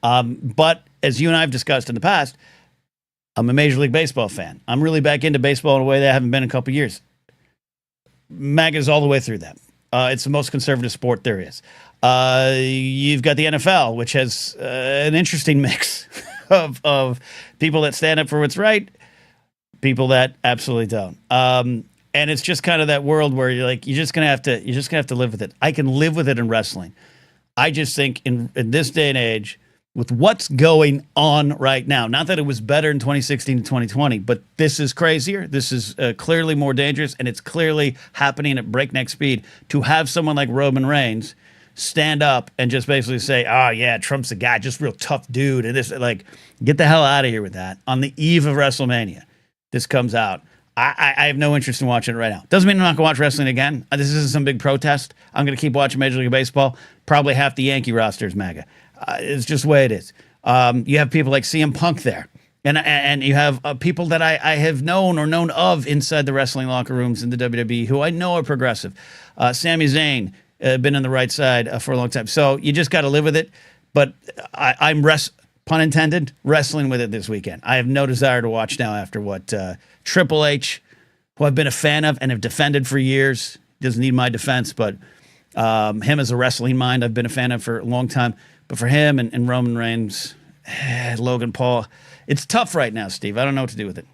But as you and I have discussed in the past, I'm a Major League Baseball fan. I'm really back into baseball in a way that I haven't been in a couple of years. MAGA's all the way through that. It's the most conservative sport there is. You've got the NFL, which has an interesting mix of people that stand up for what's right, people that absolutely don't. And it's just kind of that world where you're just gonna have to live with it. I can live with it in wrestling. I just think in this day and age, with what's going on right now, not that it was better in 2016 to 2020, but this is crazier. This is clearly more dangerous, and it's clearly happening at breakneck speed. To have someone like Roman Reigns stand up and just basically say, oh, yeah, Trump's a guy, just real tough dude, and this, like, get the hell out of here with that. On the eve of WrestleMania, this comes out. I have no interest in watching it right now. Doesn't mean I'm not going to watch wrestling again. This isn't some big protest. I'm going to keep watching Major League Baseball. Probably half the Yankee roster is MAGA. It's just the way it is. You have people like CM Punk there. And you have people that I have known or known of inside the wrestling locker rooms in the WWE who I know are progressive. Sami Zayn, been on the right side for a long time. So you just got to live with it. But I'm, pun intended, wrestling with it this weekend. I have no desire to watch now after what Triple H, who I've been a fan of and have defended for years, doesn't need my defense, but him as a wrestling mind I've been a fan of for a long time. But for him and Roman Reigns, Logan Paul, it's tough right now, Steve. I don't know what to do with it.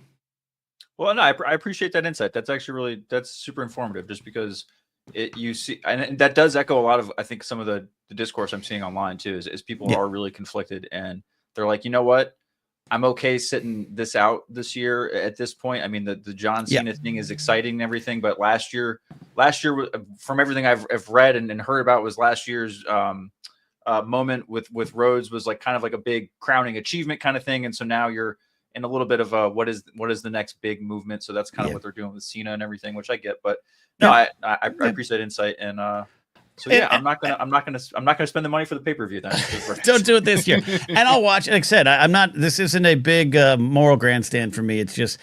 Well, no, I appreciate that insight. That's actually that's super informative, just because you see, and that does echo a lot of, I think, some of the discourse I'm seeing online too, is people are really conflicted, and they're like, you know what? I'm okay sitting this out this year at this point. I mean, the John Cena thing is exciting and everything, but last year, from everything I've read and heard about, was last year's moment with Rhodes was like kind of like a big crowning achievement kind of thing. And so now you're in a little bit of a, what is the next big movement? So that's kind of what they're doing with Cena and everything, which I get, but no, I appreciate insight. And, so yeah, I'm not gonna spend the money for the pay-per-view then. Don't do it this year. And I'll watch. Like I said, I'm not. This isn't a big moral grandstand for me. It's just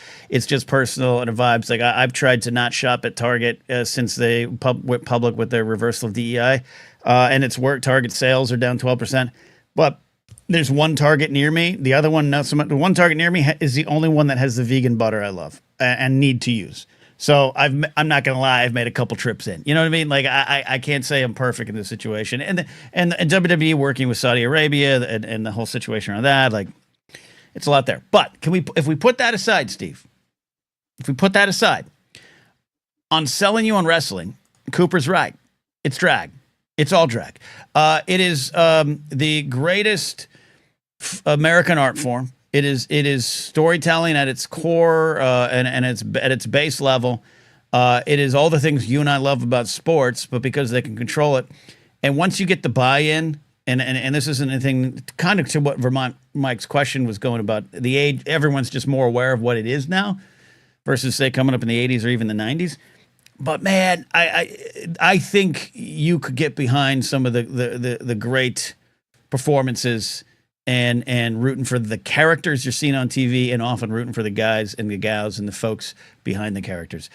personal and vibes. Like I've tried to not shop at Target since they went public with their reversal of DEI, and it's worked. Target sales are down 12%, but there's one Target near me. The other one, not so much. The one Target near me is the only one that has the vegan butter I love and need to use. So I'm not gonna lie, I've made a couple trips in. You know what I mean? Like I can't say I'm perfect in this situation. And WWE working with Saudi Arabia and the whole situation around that, like it's a lot there. But if we put that aside, Steve, on selling you on wrestling, Cooper's right. It's drag. It's all drag. It is the greatest American art form. It is storytelling at its core and it's at its base level. It is all the things you and I love about sports, but because they can control it. And once you get the buy-in, and this isn't anything kind of to what Vermont Mike's question was going about, the age, everyone's just more aware of what it is now versus, say, coming up in the 80s or even the 90s. But man, I think you could get behind some of the great performances and rooting for the characters you're seeing on TV, and often rooting for the guys and the gals and the folks behind the characters.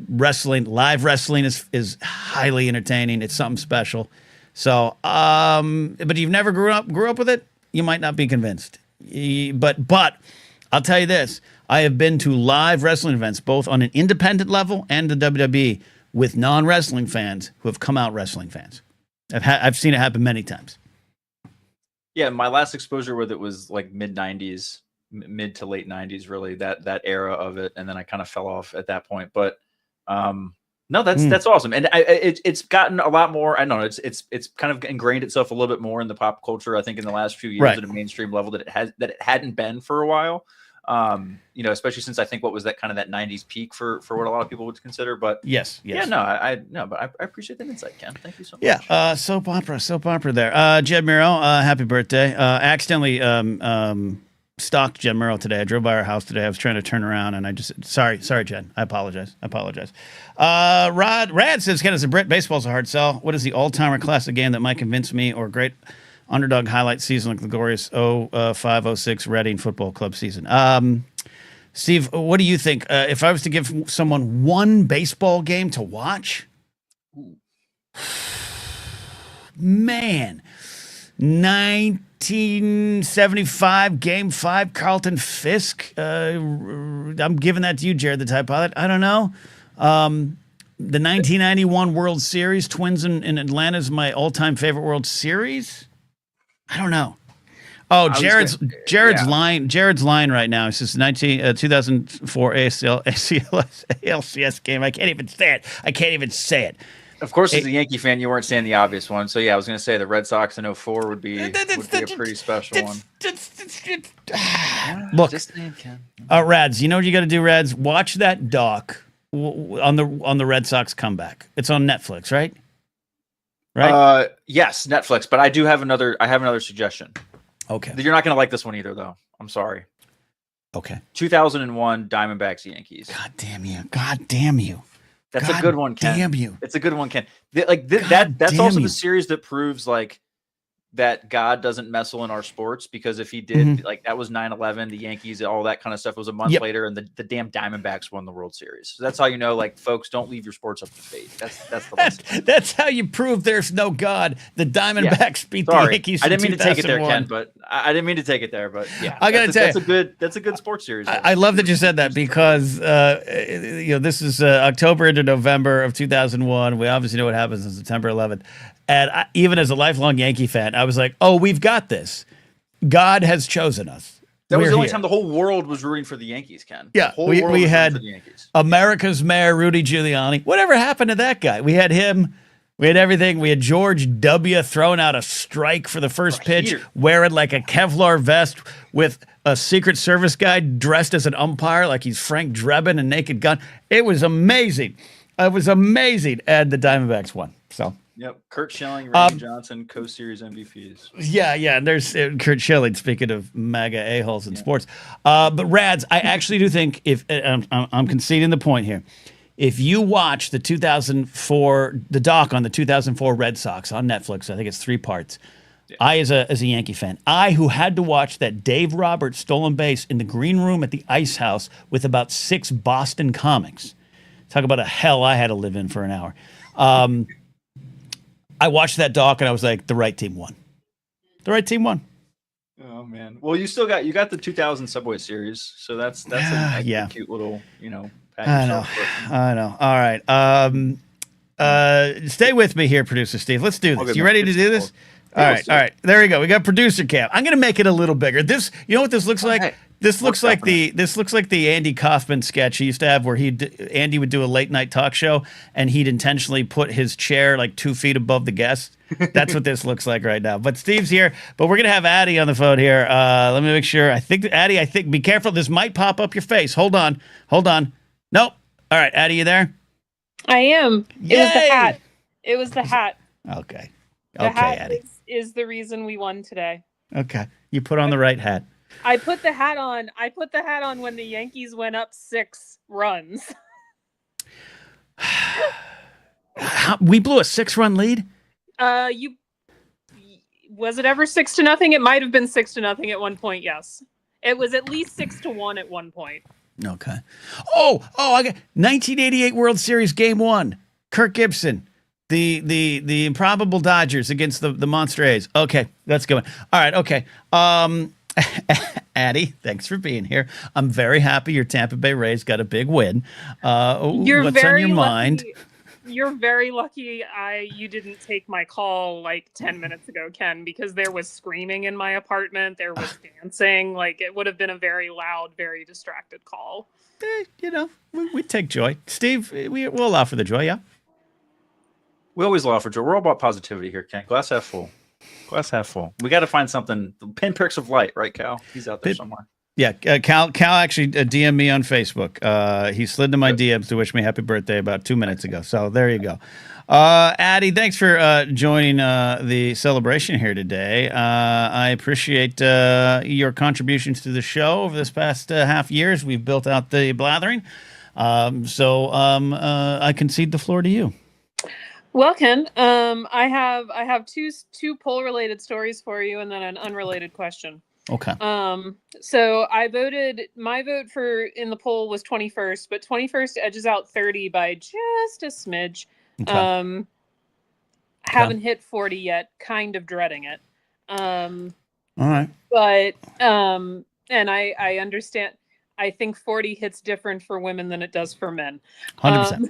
Wrestling, live wrestling is highly entertaining. It's something special. So, but if you've never grew up with it, you might not be convinced. But I'll tell you this: I have been to live wrestling events, both on an independent level and the WWE, with non-wrestling fans who have come out wrestling fans. I've seen it happen many times. Yeah, my last exposure with it was like mid to late 90s, really, that era of it, and then I kind of fell off at that point. But no, that's awesome, and it's gotten a lot more. I don't know, it's kind of ingrained itself a little bit more in the pop culture, I think, in the last few years at a mainstream level that it hadn't been for a while. Especially since I think what was that kind of that 90s peak for what a lot of people would consider. But yes. Yeah, no, I appreciate that insight, Ken. Thank you so much. Yeah, soap opera there. Jed Miro, happy birthday. Accidentally stalked Jed Miro today. I drove by our house today. I was trying to turn around and I just sorry, Jed. I apologize. Rad says, Ken, as a Brit, baseball's a hard sell. What is the all-timer classic game that might convince me, or great underdog highlight season like the glorious 05-06 Reading Football Club season? Steve, what do you think? If I was to give someone one baseball game to watch, man, 1975 Game 5 Carlton Fisk. I'm giving that to you, Jared, the Tide Pilot. I don't know. The 1991 World Series, Twins in Atlanta is my all-time favorite World Series. I don't know. Oh, Jared's line right now. It's just 2004 ALCS game. I can't even say it. Of course, as a Yankee fan, you weren't saying the obvious one. So yeah, I was going to say the Red Sox in 04 would be a pretty special one. Look, Rads, you know what you got to do, Rads? Watch that doc on the Red Sox comeback. It's on Netflix, right? Right? Yes, Netflix. But I have another suggestion. Okay. You're not going to like this one either, though. I'm sorry. Okay. 2001 Diamondbacks Yankees. God damn you. That's a good one, Ken. Damn you. It's a good one, Ken. That's also the series that proves like that God doesn't meddle in our sports, because if he did, like that was 9/11, the Yankees, all that kind of stuff was a month later, and the damn Diamondbacks won the World Series. So that's how you know, like, folks, don't leave your sports up to fate. That's the lesson. That's how you prove there's no God. The Diamondbacks beat the Yankees. I didn't mean to take it there, Ken, but I didn't mean to take it there, but yeah, I gotta tell you, that's a good sports series. I love that you said that, because this is October into November of 2001. We obviously know what happens on September 11th. And even as a lifelong Yankee fan, I was like, oh, we've got this. God has chosen us. That was the only time the whole world was rooting for the Yankees, Ken. Yeah, we had America's mayor, Rudy Giuliani. Whatever happened to that guy? We had him. We had everything. We had George W. throwing out a strike for the first pitch, wearing like a Kevlar vest with a Secret Service guy dressed as an umpire, like he's Frank Drebin and Naked Gun. It was amazing. And the Diamondbacks won. So. Yep, Kurt Schilling, Randy Johnson, co-series MVPs. Yeah, and there's Kurt Schilling. Speaking of MAGA a-holes in sports, but Rads, I actually do think if I'm conceding the point here, if you watch the doc on the 2004 Red Sox on Netflix, I think it's 3 parts. Yeah. I, as a Yankee fan, who had to watch that Dave Roberts stolen base in the green room at the Ice House with about 6 Boston comics. Talk about a hell I had to live in for an hour. I watched that doc and I was like, the right team won. Oh man. Well, you got the 2000 Subway Series, so that's a cute little, I know. All right. Stay with me here, producer Steve. Let's do this. You ready to do this? All right. There we go. We got producer cam. I'm going to make it a little bigger. You know what this looks like? This looks like the Andy Kaufman sketch he used to have, where Andy would do a late night talk show and he'd intentionally put his chair like 2 feet above the guest. That's what this looks like right now. But Steve's here, but we're gonna have Addie on the phone here. Let me make sure. Addie, be careful. This might pop up your face. Hold on. Nope. All right, Addie, you there? I am. Yay! It was the hat. Okay. The hat Addie is the reason we won today. Okay. You put on the right hat. I put the hat on when the Yankees went up 6 runs. We blew a 6-run lead? Was it ever 6-0? It might have been 6-0 at one point, yes. It was at least 6-1 at one point. Okay. I got 1988 World Series Game 1. Kirk Gibson. The improbable Dodgers against the Monster A's. Okay, that's good. All right, okay. Addie, thanks for being here. I'm very happy your Tampa Bay Rays got a big win. What's on your mind? You're very lucky you didn't take my call like 10 minutes ago, Ken, because there was screaming in my apartment. There was dancing. Like, it would have been a very loud, very distracted call. We take joy. Steve, we'll allow for the joy, yeah? We always allow for joy. We're all about positivity here, Ken. Glass half full. We got to find something. Pinpricks of light, right, Cal? He's out there somewhere. Yeah, Cal actually DM'd me on Facebook. He slid into my DMs to wish me happy birthday about 2 minutes ago. So there you go. Addie, thanks for joining the celebration here today. I appreciate your contributions to the show over this past half year as we've built out the Blathering. I concede the floor to you. Well, Ken, I have two poll related stories for you, and then an unrelated question. Okay. So my vote for in the poll was 21st, but 21st edges out 30 by just a smidge. Okay. Haven't hit 40 yet, kind of dreading it. All right. But and I understand. I think 40 hits different for women than it does for men. 100%.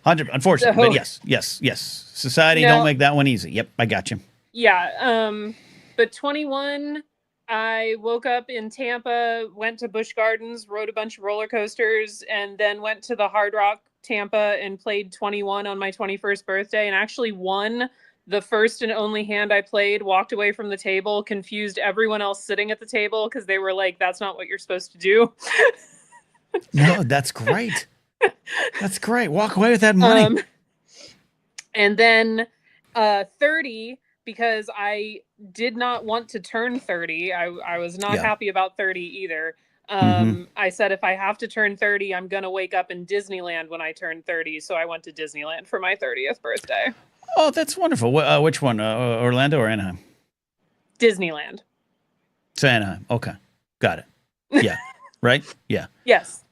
100. Unfortunately, but yes. Society don't make that one easy. Yep, I got you. Yeah. But 21, I woke up in Tampa, went to Busch Gardens, rode a bunch of roller coasters, and then went to the Hard Rock Tampa and played 21 on my 21st birthday, and actually won the first and only hand I played. Walked away from the table, confused everyone else sitting at the table because they were like, "That's not what you're supposed to do." No, that's great. That's great. Walk away with that money. And then 30, because I did not want to turn 30. I was not happy about 30 either. I said, if I have to turn 30, I'm going to wake up in Disneyland when I turn 30. So I went to Disneyland for my 30th birthday. Oh, that's wonderful. Which one? Orlando or Anaheim? Disneyland. So Anaheim. Okay. Got it. Yeah. Right? Yeah. Yes.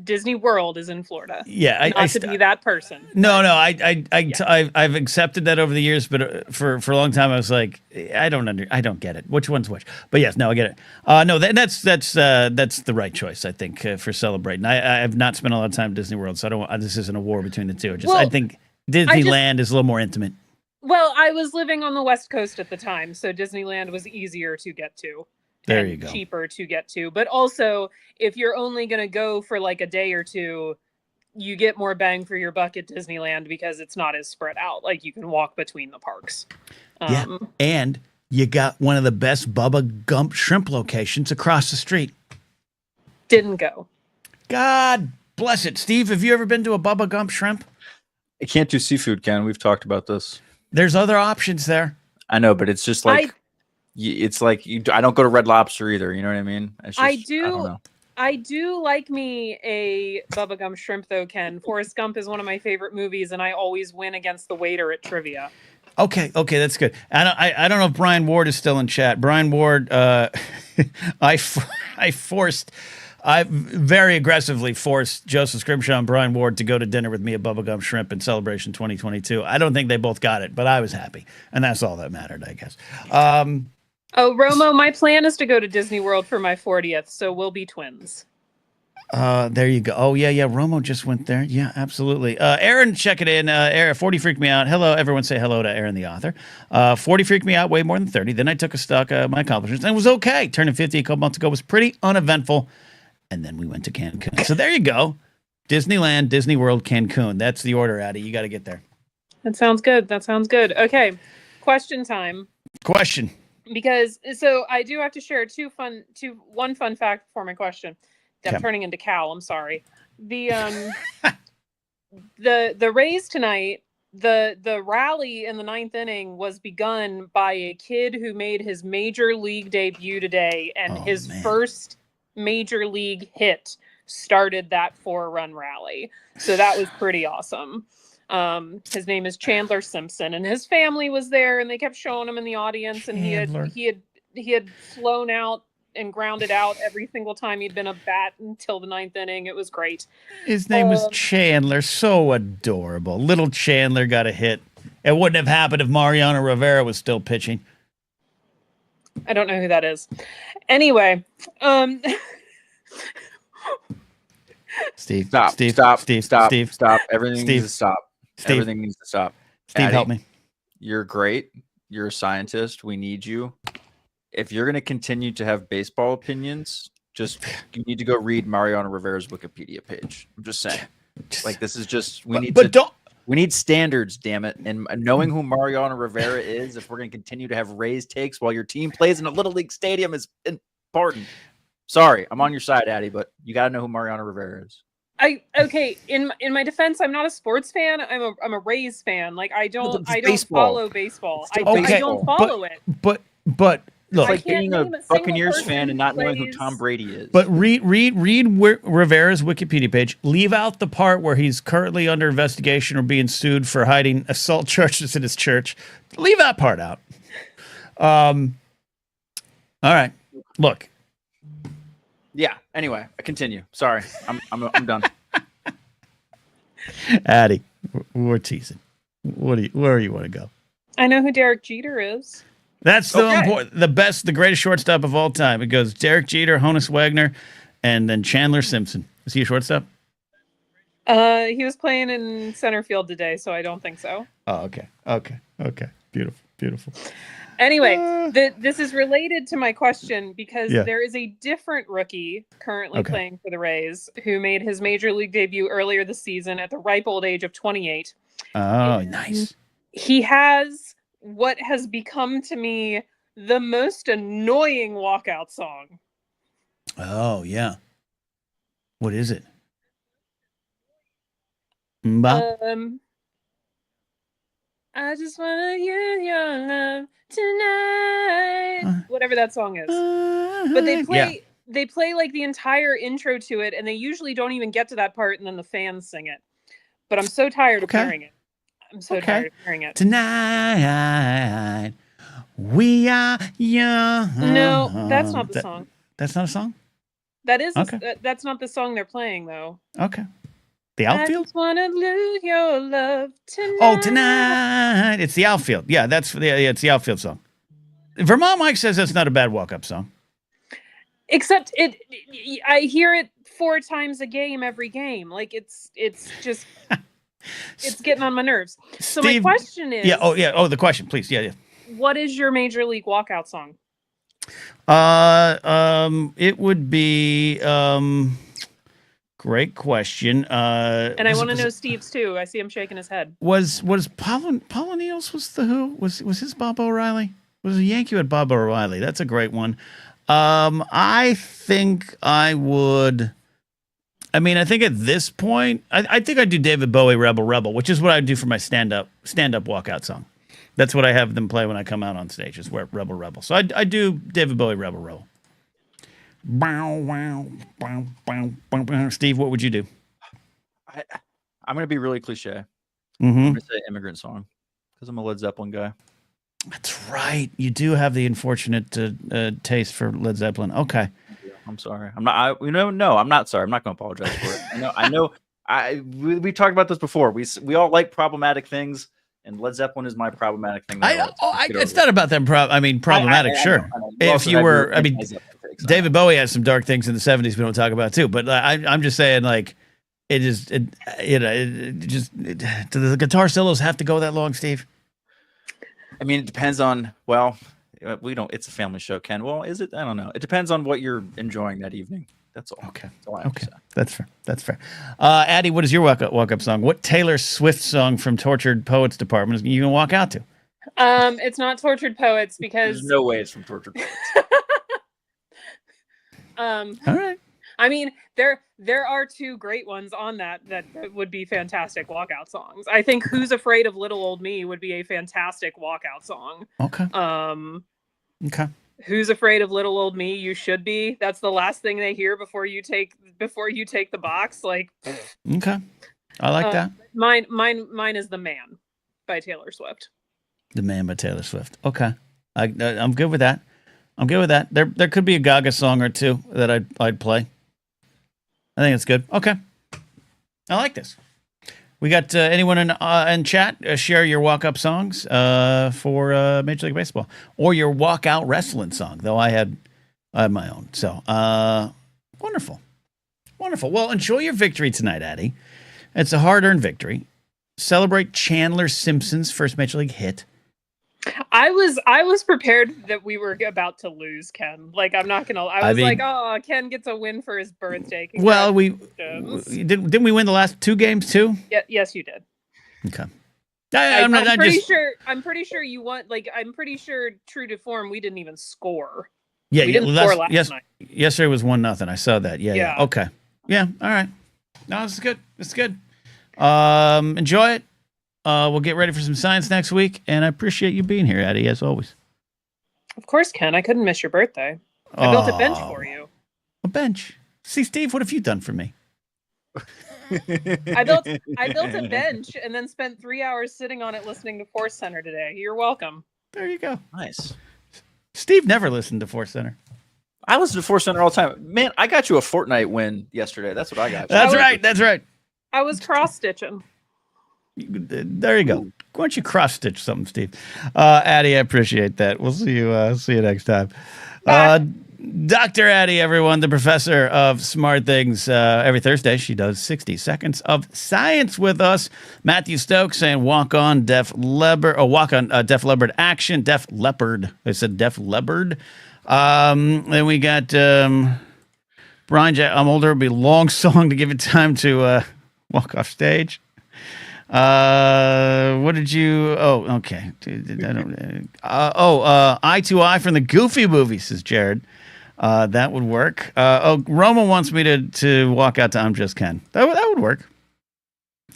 Disney World is in Florida. Yeah. Not to be that person. No. I've accepted that over the years, but for a long time I was like, I don't get it. Which one's which? But yes, no, I get it. No, that's the right choice, I think, for celebrating. I have not spent a lot of time at Disney World, so this isn't a war between the two. I think Disneyland is a little more intimate. Well, I was living on the West Coast at the time, so Disneyland was easier to get to. There you go. Cheaper to get to. But also, if you're only going to go for like a day or two, you get more bang for your buck at Disneyland because it's not as spread out. Like, you can walk between the parks. Yeah, and you got one of the best Bubba Gump shrimp locations across the street. Didn't go. God bless it. Steve, have you ever been to a Bubba Gump shrimp? I can't do seafood, Ken. We've talked about this. There's other options there. I know, but it's just like... I don't go to Red Lobster either. You know what I mean? It's just, I do. I don't know. I do like me a Bubba Gump shrimp, though, Ken. Forrest Gump is one of my favorite movies, and I always win against the waiter at trivia. Okay, that's good. I don't know if Brian Ward is still in chat. Brian Ward, I very aggressively forced Joseph Scrimshaw and Brian Ward to go to dinner with me at Bubba Gump Shrimp in Celebration 2022. I don't think they both got it, but I was happy, and that's all that mattered, I guess. Romo, my plan is to go to Disney World for my 40th, so we'll be twins. There you go. Oh, yeah. Romo just went there. Yeah, absolutely. Aaron, check it in. Aaron, 40 freaked me out. Hello, everyone say hello to Aaron, the author. 40 freaked me out way more than 30. Then I took a stock of my accomplishments, and it was okay. Turning 50 a couple months ago was pretty uneventful, and then we went to Cancun. So there you go. Disneyland, Disney World, Cancun. That's the order, Addie. You got to get there. That sounds good. Okay, question time. Question. Because so I do have to share one fun fact before my question. I'm turning into Cal. I'm sorry. The Rays tonight, the rally in the ninth inning was begun by a kid who made his major league debut today, and his first major league hit started that 4-run rally. So that was pretty awesome. His name is Chandler Simpson, and his family was there, and they kept showing him in the audience. Chandler. And he had flown out and grounded out every single time he'd been a bat until the ninth inning. It was great. His name was Chandler. So adorable. Little Chandler got a hit. It wouldn't have happened if Mariano Rivera was still pitching. I don't know who that is. Anyway, Steve, stop. Everything needs to stop. Steve, everything needs to stop. Steve, Addie, help me. You're great. You're a scientist. We need you. If you're going to continue to have baseball opinions, you need to go read Mariano Rivera's Wikipedia page. I'm just saying. Like, this is just we need standards, damn it. And knowing who Mariano Rivera is, if we're going to continue to have Rays takes while your team plays in a little league stadium, is important. Sorry, I'm on your side, Addy, but you got to know who Mariano Rivera is. Okay. In my defense, I'm not a sports fan. I'm a Rays fan. Like I don't baseball. follow baseball. I Okay, don't follow it. But It's look, like can't being a name a single Buccaneers person fan and not knowing who plays- Tom Brady is. but read Rivera's Wikipedia page. Leave out the part where he's currently under investigation or being sued for hiding assault charges in his church. Leave that part out. All right. Look, yeah. Anyway, I continue. Sorry, I'm done. Addy, we're teasing. Where do you want to go? I know who Derek Jeter is. That's the Okay. the greatest shortstop of all time. It goes Derek Jeter, Honus Wagner, and then Chandler Simpson. Is he a shortstop? He was playing in center field today, so I don't think so. Oh, okay. Beautiful. Anyway, this is related to my question because Yeah. there is a different rookie currently Okay. playing for the Rays who made his major league debut earlier this season at the ripe old age of 28. Oh, nice. He has what has become to me the most annoying walkout song. Oh, yeah. What is it? Mbop? I just wanna hear your love tonight. Whatever that song is. But they play like the entire intro to it, and they usually don't even get to that part, and then the fans sing it. But I'm so tired of hearing it. I'm so tired of hearing it. Tonight we are young. No, that's not the song. That's not a song? That is. Okay. That's not the song they're playing, though. Okay. The I outfield? just wanna lose your love tonight. Oh, tonight. It's the outfield. Yeah, it's the outfield song. Vermont Mike says that's not a bad walk-up song. Except I hear it 4 times a game every game. Like it's just it's getting on my nerves. So Steve, my question is, the question, please. Yeah. what is your major league walkout song? It would be great question. And I want to know Steve's too. I see him shaking his head. Was Paul Neal's was the who? Was his Bob O'Reilly? Was a Yankee at Bob O'Reilly? That's a great one. I think I would. I mean, I think at this point, I think I'd do David Bowie, Rebel Rebel, which is what I do for my stand-up walkout song. That's what I have them play when I come out on stage, is Rebel Rebel. So I do David Bowie, Rebel Rebel. Bow, wow, bow, bow, bow, bow. Steve, what would you do? I'm going to be really cliche. Mm-hmm. I'm going to say Immigrant Song because I'm a Led Zeppelin guy. That's right. You do have the unfortunate taste for Led Zeppelin. Okay. I'm sorry. I'm not. No, I'm not sorry. I'm not going to apologize for it. I know. We talked about this before. We all like problematic things, and Led Zeppelin is my problematic thing. It's not about them. Problematic. Sure. I know. If you were, I mean, David Bowie has some dark things in the '70s we don't talk about too. But I'm just saying, like, do the guitar solos have to go that long, Steve? I mean, it depends on. Well, we don't. It's a family show, Ken. Well, is it? I don't know. It depends on what you're enjoying that evening. That's all. Okay. That's all I have to say. That's fair. Addy, what is your walk-up song? What Taylor Swift song from Tortured Poets Department is you gonna walk out to? It's not Tortured Poets because There's no way it's from Tortured Poets. All right. I mean, there are 2 great ones on that would be fantastic walkout songs. I think "Who's Afraid of Little Old Me" would be a fantastic walkout song. Okay. Okay. "Who's Afraid of Little Old Me"? You should be. That's the last thing they hear before you take the box. Like, okay. I like that. Mine is "The Man" by Taylor Swift. The Man by Taylor Swift. Okay. I'm good with that. There could be a Gaga song or two that I'd play. I think it's good. Okay. I like this. We got anyone in chat share your walk-up songs for Major League Baseball or your walk-out wrestling song, though I had my own. So wonderful. Well, enjoy your victory tonight, Addy. It's a hard-earned victory. Celebrate Chandler Simpson's first Major League hit. I was prepared that we were about to lose, Ken. Like, I'm not gonna. I was like, oh, Ken gets a win for his birthday. Well, didn't we win the last 2 games too? Yeah, yes, you did. Okay. I'm pretty sure you won. Like, I'm pretty sure, true to form, we didn't even score. Yeah, We didn't score last night. Yesterday was 1-0. I saw that. Yeah. Yeah. Okay. Yeah. All right. No, this is good. This is good. Enjoy it. We'll get ready for some science next week, and I appreciate you being here, Addie, as always. Of course, Ken. I couldn't miss your birthday. I built a bench for you. A bench. See, Steve, what have you done for me? I built a bench and then spent 3 hours sitting on it listening to Force Center today. You're welcome. There you go. Nice. Steve never listened to Force Center. I listen to Force Center all the time. Man, I got you a Fortnite win yesterday. That's what I got you. That's right. That's right. I was cross stitching. There you go. Why don't you cross stitch something, Steve? Addie, I appreciate that. We'll see you. See you next time. Dr. Addie, everyone, the professor of smart things. Every Thursday, she does 60 seconds of science with us. Matthew Stokes saying walk on Def Leppard, or walk on Def Leppard action. Def Leppard. I said Def Leppard. Then we got Brian Jack. I'm older. It'll be a long song to give it time to walk off stage. What did you? Oh, okay. I don't. Eye to Eye from the Goofy movie, says Jared. That would work. Roma wants me to walk out to I'm Just Ken. That would work.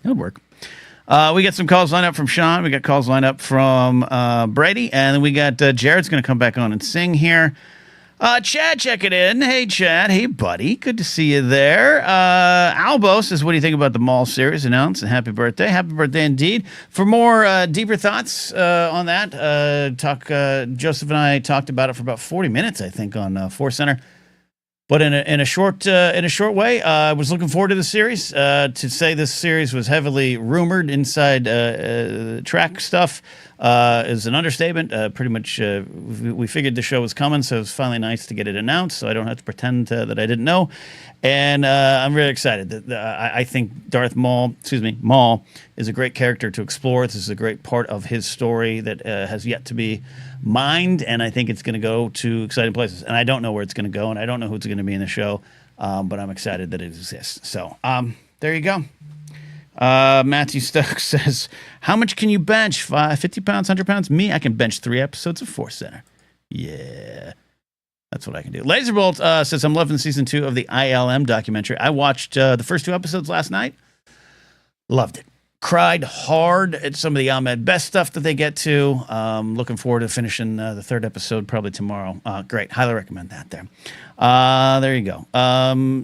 That would work. We got some calls lined up from Sean. We got calls lined up from Brady, and then we got Jared's going to come back on and sing here. Chad checking in. Hey, Chad. Hey, buddy. Good to see you there. Albo says, what do you think about the Mall series announced? And happy birthday. Happy birthday indeed. For more deeper thoughts on that, Joseph and I talked about it for about 40 minutes, I think, on Force Center. But in a short way, I was looking forward to the series. To say this series was heavily rumored inside track stuff is an understatement. Pretty much, we figured the show was coming, so it was finally nice to get it announced. So I don't have to pretend that I didn't know. And I'm really excited. I think Maul is a great character to explore. This is a great part of his story that has yet to be mined, and I think it's going to go to exciting places. And I don't know where it's going to go, and I don't know who's going to be in the show, but I'm excited that it exists. So there you go. Matthew Stokes says, how much can you bench? 50 pounds, 100 pounds? Me, I can bench 3 episodes of Force Center. Yeah. That's what I can do. Laserbolt says, I'm loving season 2 of the ILM documentary. I watched the first 2 episodes last night. Loved it. Cried hard at some of the Ahmed Best stuff that they get to. Looking forward to finishing the 3rd episode probably tomorrow. Great. Highly recommend that there. There you go.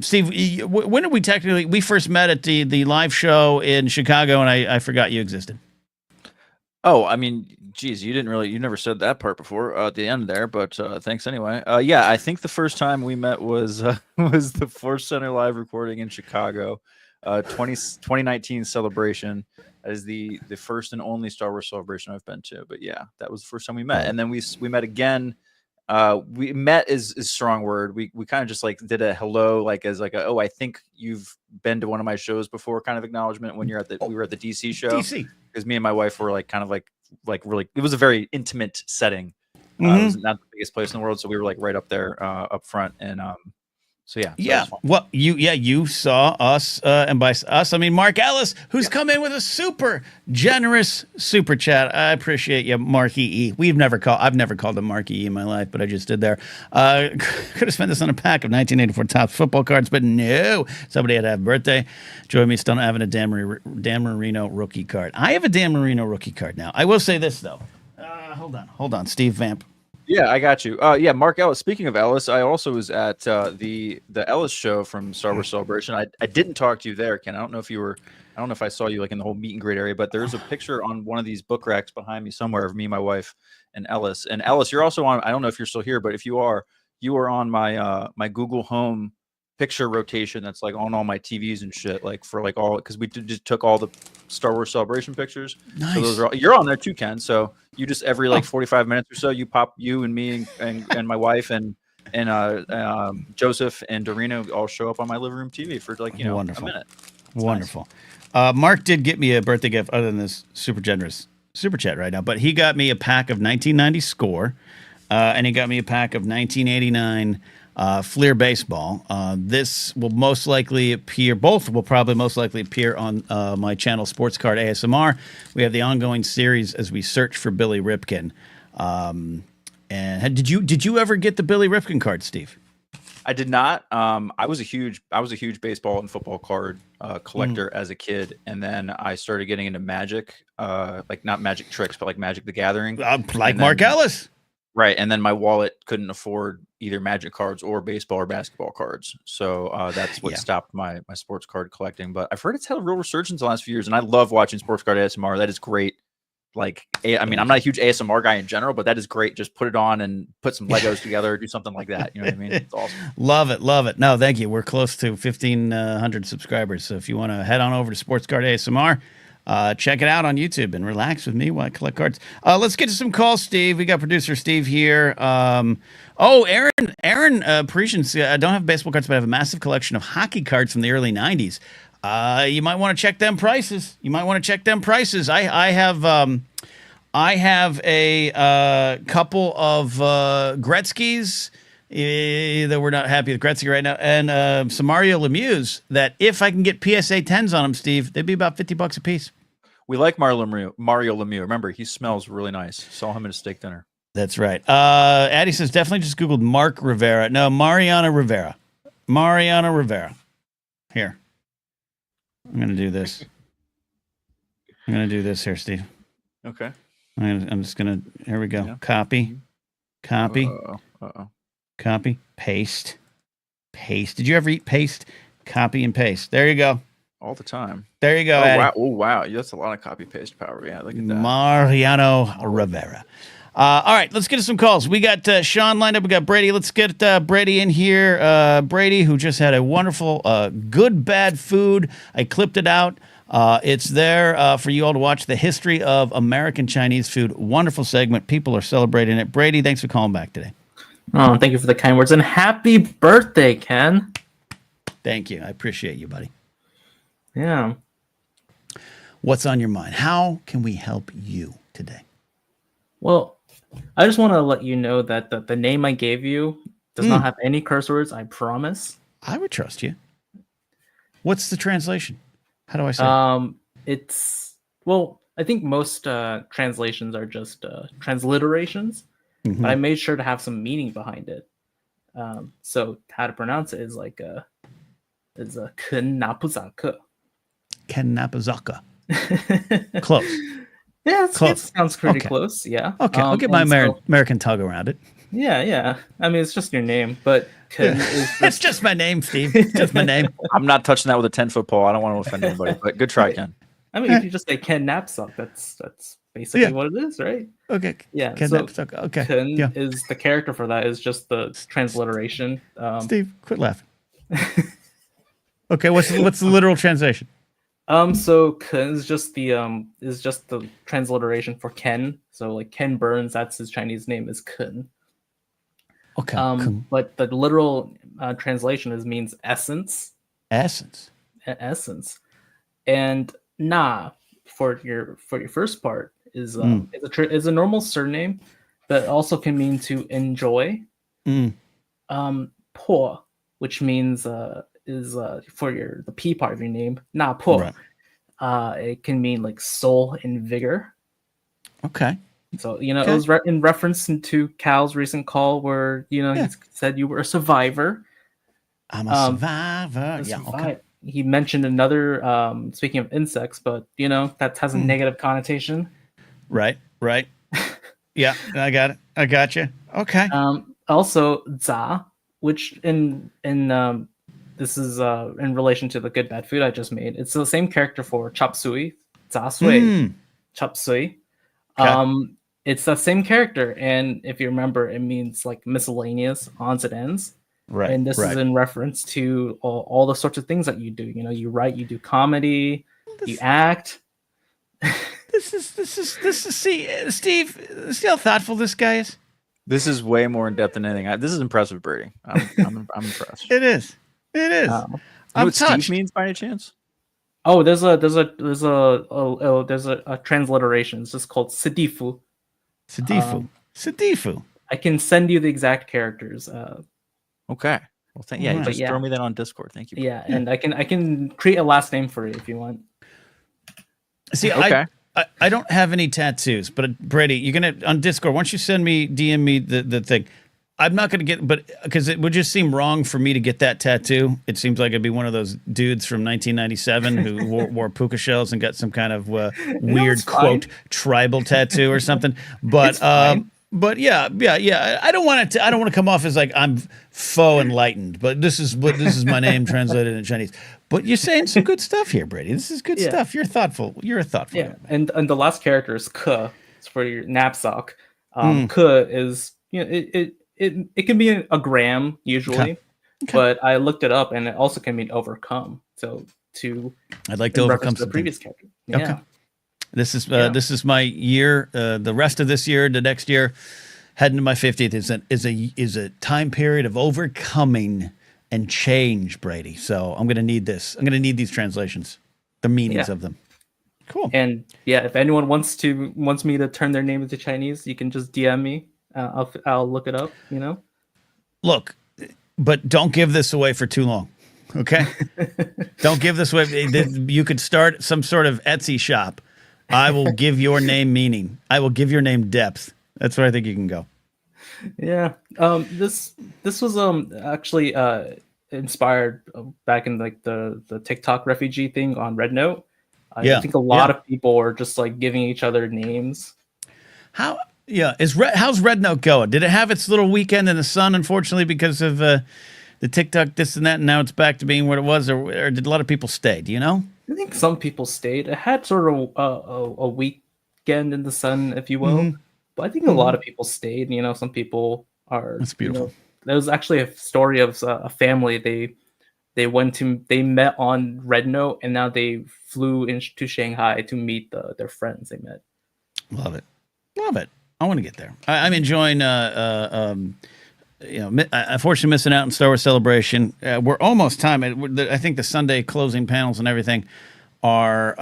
Steve, when did we first met at the live show in Chicago, and I forgot you existed. Oh, I mean, geez, you never said that part before at the end there, but thanks anyway. Yeah, I think the first time we met was the Force Center live recording in Chicago, 2019 celebration. That is the first and only Star Wars celebration I've been to. But yeah, that was the first time we met, and then we met again. We met is a strong word. We kind of just like did a hello, like as like I think you've been to one of my shows before kind of acknowledgement when we were at the DC show. DC. Because me and my wife were like kind of like really, it was a very intimate setting. It was not the biggest place in the world, so we were like right up there up front, and so yeah. Well, you saw us, and by us I mean Mark Ellis, who's come in with a super generous super chat. I appreciate you, Marky E. I've never called him Marky E in my life, but I just did there. Could have spent this on a pack of 1984 Topps football cards, but no, somebody had to have a birthday. Join me still not having a Dan Marino rookie card. I have a Dan Marino rookie card now. I will say this though. Hold on, Steve Vamp. Yeah, I got you. Yeah, Mark Ellis. Speaking of Ellis, I also was at the Ellis show from Star Wars Celebration. I didn't talk to you there, Ken. I don't know if I saw you like in the whole meet and greet area, but there's a picture on one of these book racks behind me somewhere of me, my wife, and Ellis. And Ellis, you're also on. I don't know if you're still here, but if you are on my my Google Home picture rotation. That's like on all my TVs and shit. Like for like all because we just took all the Star Wars Celebration pictures. Nice. So those are you're on there too, Ken. So you just every like 45 minutes or so, you pop you and me and my wife and Joseph and Dorina all show up on my living room TV for like Wonderful. a minute. Wonderful. Nice. Mark did get me a birthday gift other than this super generous super chat right now, but he got me a pack of 1990 Score, and he got me a pack of 1989 Fleer Baseball. This will most likely appear. Both will probably most likely appear on my channel, Sports Card ASMR. We have the ongoing series as we search for Billy Ripken. And did you ever get the Billy Ripken card, Steve? I did not. I was a huge baseball and football card collector as a kid, and then I started getting into Magic, like not Magic Tricks, but like Magic the Gathering, Like Mark Ellis. Right, and then my wallet couldn't afford either Magic cards or baseball or basketball cards, so that's what stopped my sports card collecting. But I've heard it's had a real resurgence the last few years, and I love watching sports card ASMR. That is great. Like, I mean, I'm not a huge ASMR guy in general, but that is great. Just put it on and put some Legos together, do something like that. You know what I mean? It's awesome. Love it. No, thank you. We're close to 1,500 subscribers. So if you want to head on over to Sports Card ASMR, check it out on YouTube and relax with me while I collect cards. Let's get to some calls, Steve. We got producer Steve here. Aaron Parisians, I don't have baseball cards, but I have a massive collection of hockey cards from the early 90s. You might want to check them prices. I have a couple of Gretzky's that we're not happy with Gretzky right now, and some Mario Lemieux that if I can get PSA 10s on them, Steve, they'd be about $50 a piece. We like Mario Lemieux. Remember, he smells really nice. Saw him at a steak dinner. That's right. Addie says definitely just Googled Mark Rivera. No, Mariano Rivera. Here. I'm going to do this. Here, Steve. Okay. I'm just going to, here we go. Yeah. Copy. Copy. Paste. Did you ever eat paste? Copy and paste. There you go. All the time. There you go, Oh, Addie. wow. Oh, wow. That's a lot of copy paste power. Yeah, look at that. Mariano Rivera. All right, let's get to some calls. We got Sean lined up. We got Brady. Let's get Brady in here. Brady, who just had a wonderful good, bad food. I clipped it out. It's there for you all to watch the history of American Chinese food. Wonderful segment. People are celebrating it. Brady, thanks for calling back today. Oh, thank you for the kind words. And happy birthday, Ken. Thank you. I appreciate you, buddy. Yeah. What's on your mind? How can we help you today? Well, I just want to let you know that the name I gave you does not have any curse words, I promise. I would trust you. What's the translation? How do I say it? It's, well, I think most translations are just transliterations, but I made sure to have some meaning behind it. So how to pronounce it is like is a Ken Napuzaka. Ken Napuzaka. Close. Yeah, Close. it sounds pretty Okay. close. Yeah. Okay, I'll get my American tug around it. Yeah. I mean, it's just your name, but Ken is It's just my name, Steve. It's just my name. I'm not touching that with a 10-foot pole. I don't want to offend anybody, but good try, Ken. I mean, if you just say Ken Napsuck, that's basically what it is, right? Okay. Yeah. Ken So Napuzaka. Okay. Ken Yeah. is the character for that. Is just the transliteration. Steve, quit laughing. Okay, what's the literal translation? So Ken is just the transliteration for Ken. So like Ken Burns, that's his Chinese name is Ken. Okay. But the literal translation means essence. Essence. Essence. And Na for your first part is a normal surname, but also can mean to enjoy. Po, which means is for the P part of your name, Na Po. Right. It can mean like soul and vigor. Okay. So it was in reference to Cal's recent call where he said you were a survivor. I'm a survivor. Okay. He mentioned another speaking of insects, but that has a negative connotation. Right. Yeah, I got it. I got you. Okay. Also, za, which in this is in relation to the good bad food I just made. It's the same character for chop suey, za sui, chop suey. Okay. It's the same character, and if you remember, it means like miscellaneous odds and ends. Right. And this is in reference to all the sorts of things that you do. You write, you do comedy, you act. This is see, Steve, see how thoughtful this guy is? This is way more in depth than anything. This is impressive, Brady. I'm impressed. It is. You know what Steve means by any chance? Oh, there's a transliteration. It's just called Sidifu. Sidifu. I can send you the exact characters. Okay. Well, throw me that on Discord. Thank you. Yeah, and I can create a last name for you if you want. See, okay. I don't have any tattoos, but Brady, you're gonna on Discord. Once you DM me the thing, I'm not gonna get, but because it would just seem wrong for me to get that tattoo. It seems like it'd be one of those dudes from 1997 who wore puka shells and got some kind of weird quote tribal tattoo or something. But but yeah. I don't want to. I don't want to come off as like I'm faux enlightened. But this is my name translated in Chinese. But you're saying some good stuff here, Brady. This is good stuff. You're thoughtful. You're a thoughtful. Yeah, and the last character is Ke. It's for your knapsack. Ke is it can be a gram usually, but I looked it up and it also can mean overcome. So I'd like to overcome the previous character. Yeah. Okay. This is my year. The rest of this year, the next year, heading to my 50th is a time period of overcoming and change, Brady. So I'm going to need this. I'm going to need these translations, the meanings of them. Cool. And if anyone wants me to turn their name into Chinese, you can just DM me. I'll look it up. Look, but don't give this away for too long. Okay. Don't give this away. You could start some sort of Etsy shop. I will give your name meaning. I will give your name depth. That's where I think you can go. Yeah. This was actually inspired back in like the TikTok refugee thing on Red Note. I think a lot of people are just like giving each other names. How's Red Note going? Did it have its little weekend in the sun, unfortunately, because of the TikTok this and that, and now it's back to being what it was, or did a lot of people stay? Do you know? I think some people stayed. It had sort of a weekend in the sun, if you will. Mm-hmm. But I think a lot of people stayed. Some people are. That's beautiful. There was actually a story of a family. They met on Red Note, and now they flew into Shanghai to meet their friends they met. Love it. I want to get there. I'm enjoying. Unfortunately, missing out on Star Wars Celebration. We're almost time. I think the Sunday closing panels and everything are.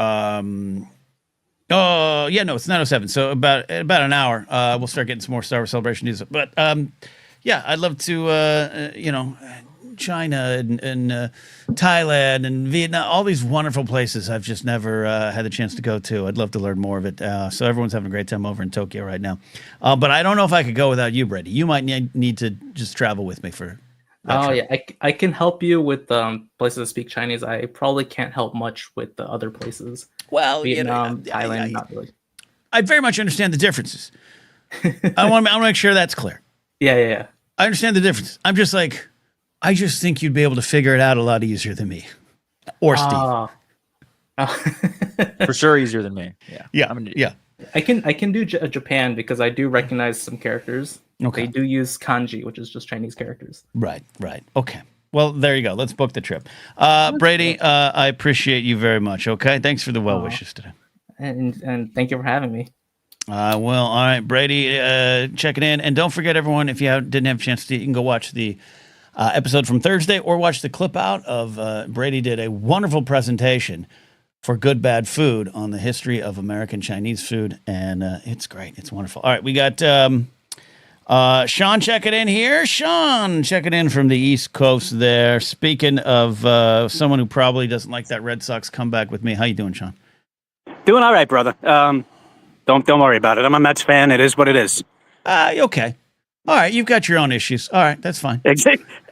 It's 9:07. So about an hour. We'll start getting some more Star Wars Celebration news. But I'd love to. China and Thailand and Vietnam, all these wonderful places I've just never had the chance to go to. I'd love to learn more of it. So everyone's having a great time over in Tokyo right now. But I don't know if I could go without you, Brady. You might need to just travel with me for that trip. Yeah, I can help you with places that speak Chinese. I probably can't help much with the other places. Well, Vietnam, Thailand, not really. I very much understand the differences. I want to make sure that's clear. Yeah. I understand the difference. I'm just like, I just think you'd be able to figure it out a lot easier than me, or Steve. For sure, easier than me. Yeah. I can do Japan because I do recognize some characters. Okay. They do use kanji, which is just Chinese characters. Right. Okay. Well, there you go. Let's book the trip. Brady, I appreciate you very much. Okay. Thanks for the well wishes today. And thank you for having me. All right, Brady, checking in, and don't forget, everyone, if you didn't have a chance to, you can go watch the episode from Thursday or watch the clip out of Brady did a wonderful presentation for Good Bad Food on the history of American Chinese food, and it's great. It's wonderful. All right, we got Sean checking in here. Sean checking in from the East Coast there. Speaking of someone who probably doesn't like that Red Sox comeback with me, how you doing, Sean? Doing all right, brother. Don't worry about it. I'm a Mets fan. It is what it is. Okay. All right, you've got your own issues. All right, that's fine.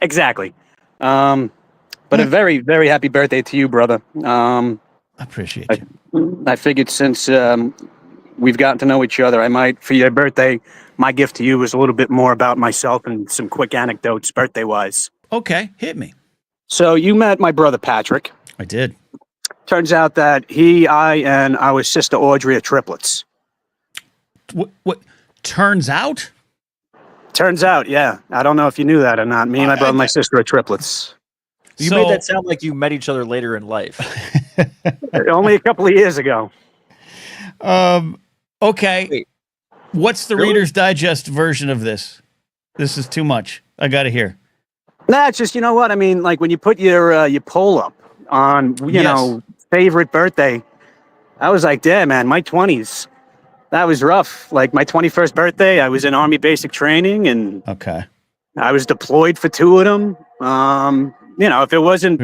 Exactly. But a very, very happy birthday to you, brother. I appreciate you. I figured since we've gotten to know each other, I might, for your birthday, my gift to you is a little bit more about myself and some quick anecdotes birthday-wise. Okay, hit me. So you met my brother, Patrick. I did. Turns out that he, I, and our sister Audrey are triplets. What? Turns out? Turns out, yeah. I don't know if you knew that or not. Me and my brother and my sister are triplets. You made that sound like you met each other later in life. Only a couple of years ago. Okay. Wait. What's the Reader's Digest version of this? This is too much. I got to hear. Nah, it's just, you know what? I mean, like when you put your poll up on, you know, favorite birthday, I was like, damn, man, my 20s. That was rough. Like my 21st birthday, I was in Army basic training and I was deployed for 2 of them. If it wasn't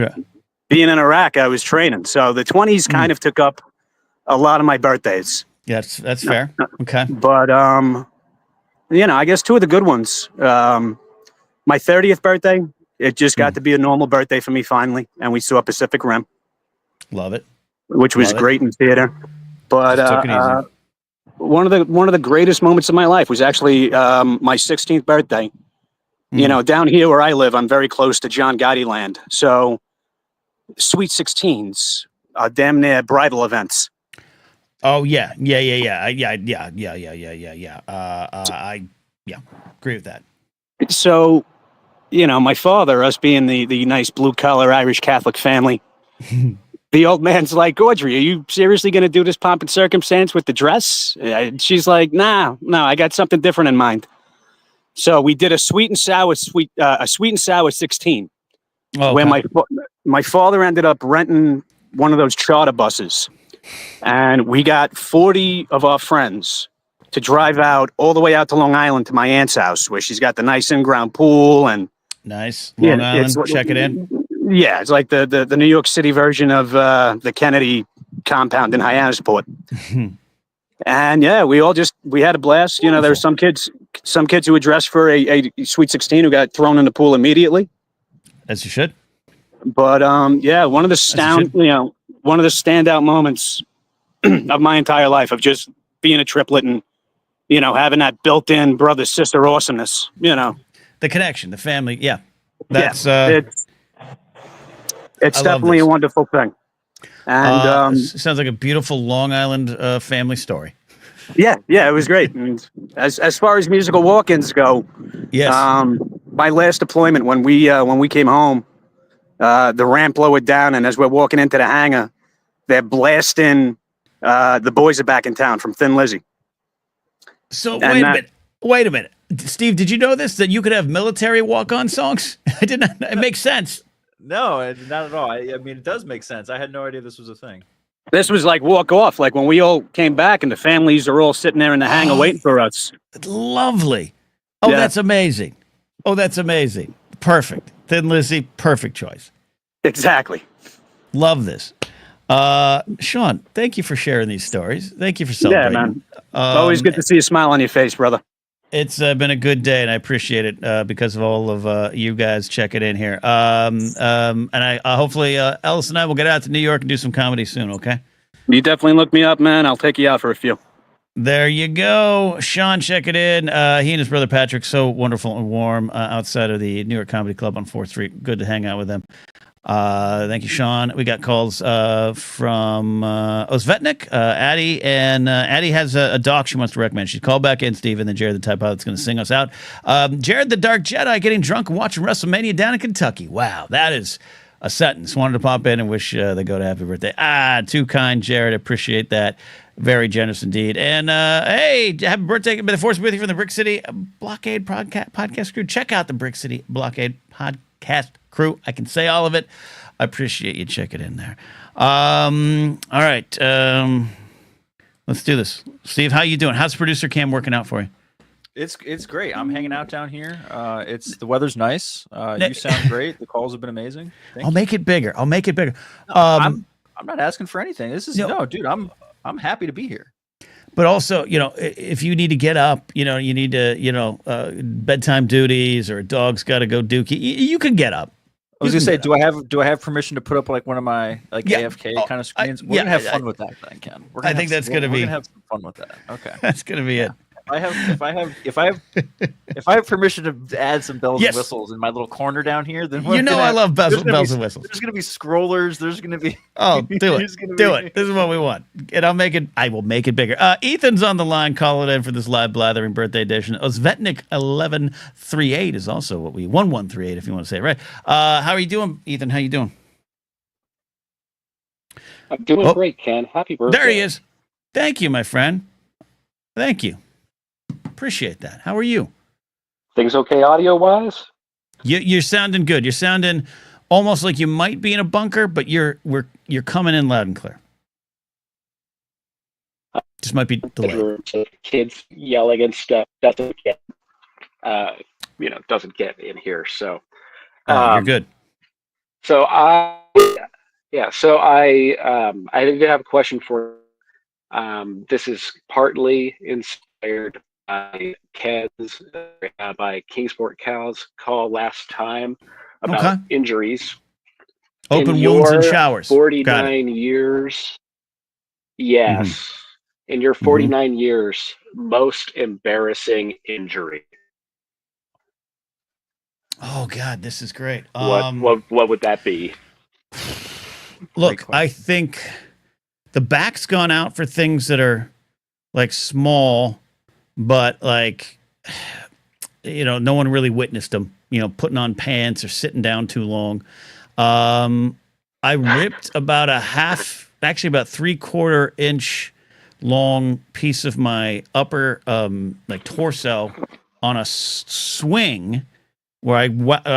being in Iraq, I was training. So the 20s kind of took up a lot of my birthdays. Yeah, that's fair. Okay. But I guess two of the good ones. My 30th birthday, it just got to be a normal birthday for me finally, and we saw Pacific Rim, Love it. which was Love it. great in theater. But Just took it easy. one of the greatest moments of my life was actually my 16th birthday. Down here where I live, I'm very close to John Gotti Land, so Sweet 16s are damn near bridal events. Oh yeah. I agree with that. So, my father, us being the nice blue collar Irish Catholic family, the old man's like, Audrey, are you seriously going to do this pomp and circumstance with the dress? She's like, no, I got something different in mind. So we did a sweet and sour 16, where my father ended up renting one of those charter buses, and we got 40 of our friends to drive out all the way out to Long Island to my aunt's house, where she's got the nice in-ground pool and nice Long Island. Check it in. Yeah, it's like the New York City version of the Kennedy compound in Hyannisport. And yeah, we had a blast. There were some kids who were dressed for a Sweet 16 who got thrown in the pool immediately. As you should. But one of the standout moments of my entire life of just being a triplet and having that built-in brother sister awesomeness. The connection, the family. Yeah, that's it's definitely a wonderful thing. And sounds like a beautiful Long Island family story. Yeah, it was great. And as far as musical walk-ins go, yes. My last deployment when we came home, the ramp lowered down, and as we're walking into the hangar, they're blasting "The Boys Are Back in Town" from Thin Lizzy. So wait a minute, Steve, did you know this, that you could have military walk-on songs? I did not. It makes sense. No, not at all. I mean, it does make sense. I had no idea this was a thing. This was like walk off, like when we all came back and the families are all sitting there in the hangar waiting for us. Lovely. Oh, yeah. That's amazing. Perfect. Thin Lizzy, perfect choice. Exactly. Love this. Sean, thank you for sharing these stories. Thank you for celebrating. Yeah, man. Always good to see a smile on your face, brother. It's been a good day, and I appreciate it because of all of you guys checking in here. And I hopefully Ellis and I will get out to New York and do some comedy soon. Okay. You definitely look me up, man. I'll take you out for a few. There you go, Sean. Check it in. He and his brother Patrick, so wonderful and warm outside of the New York Comedy Club on 4th Street. Good to hang out with them. Thank you, Sean. We got calls from Osvetnik, Addie, and Addie has a doc she wants to recommend. She's called back in, Steve, and then Jared, the type pilot's going to sing us out. Jared, the Dark Jedi, getting drunk and watching WrestleMania down in Kentucky. Wow, that is a sentence. Wanted to pop in and wish the go to happy birthday. Too kind, Jared. Appreciate that. Very generous indeed. And hey, happy birthday. May the force be with you from the Brick City Blockade podcast crew. Check out the Brick City Blockade podcast crew. I can say all of it. I appreciate you checking in there. All right. Let's do this. Steve, how you doing? How's producer Cam working out for you? It's great. I'm hanging out down here. The weather's nice. You sound great. The calls have been amazing. I'll make it bigger. No, I'm not asking for anything. This is no, dude. I'm happy to be here. But also, if you need to get up, you need to, bedtime duties or a dog's got to go dookie, you can get up. I was gonna say, do I have permission to put up like one of my AFK kind of screens? We're gonna have fun with that thing, Ken. I think that's gonna be. We're gonna have some fun with that. Okay, that's gonna be it. If I have permission to add some bells and whistles in my little corner down here, then I love bells and whistles. There's gonna be scrollers. There's gonna be do it. This is what we want, and I will make it bigger. Ethan's on the line. Call it in for this live Blathering birthday edition. Osvetnik 1138 is also what 1138 if you want to say it right. How are you doing, Ethan? How you doing? I'm doing great, Ken. Happy birthday. There he is. Thank you, my friend. Thank you. Appreciate that. How are you? Things okay audio wise? You're sounding good. You're sounding almost like you might be in a bunker, but you're coming in loud and clear. Just might be delayed. Kids yelling and stuff doesn't get in here. So you're good. So I did have a question for This is partly inspired by Ken's by Kingsport Cal's call last time about Okay. injuries. Open In wounds and your showers. Got it. 49 years, yes. In your 49 years, most embarrassing injury. Oh God, this is great. What would that be? Look, I think the back's gone out for things that are like small, but like, no one really witnessed them, putting on pants or sitting down too long. I ripped about about 3/4 inch long piece of my upper, torso on a swing where I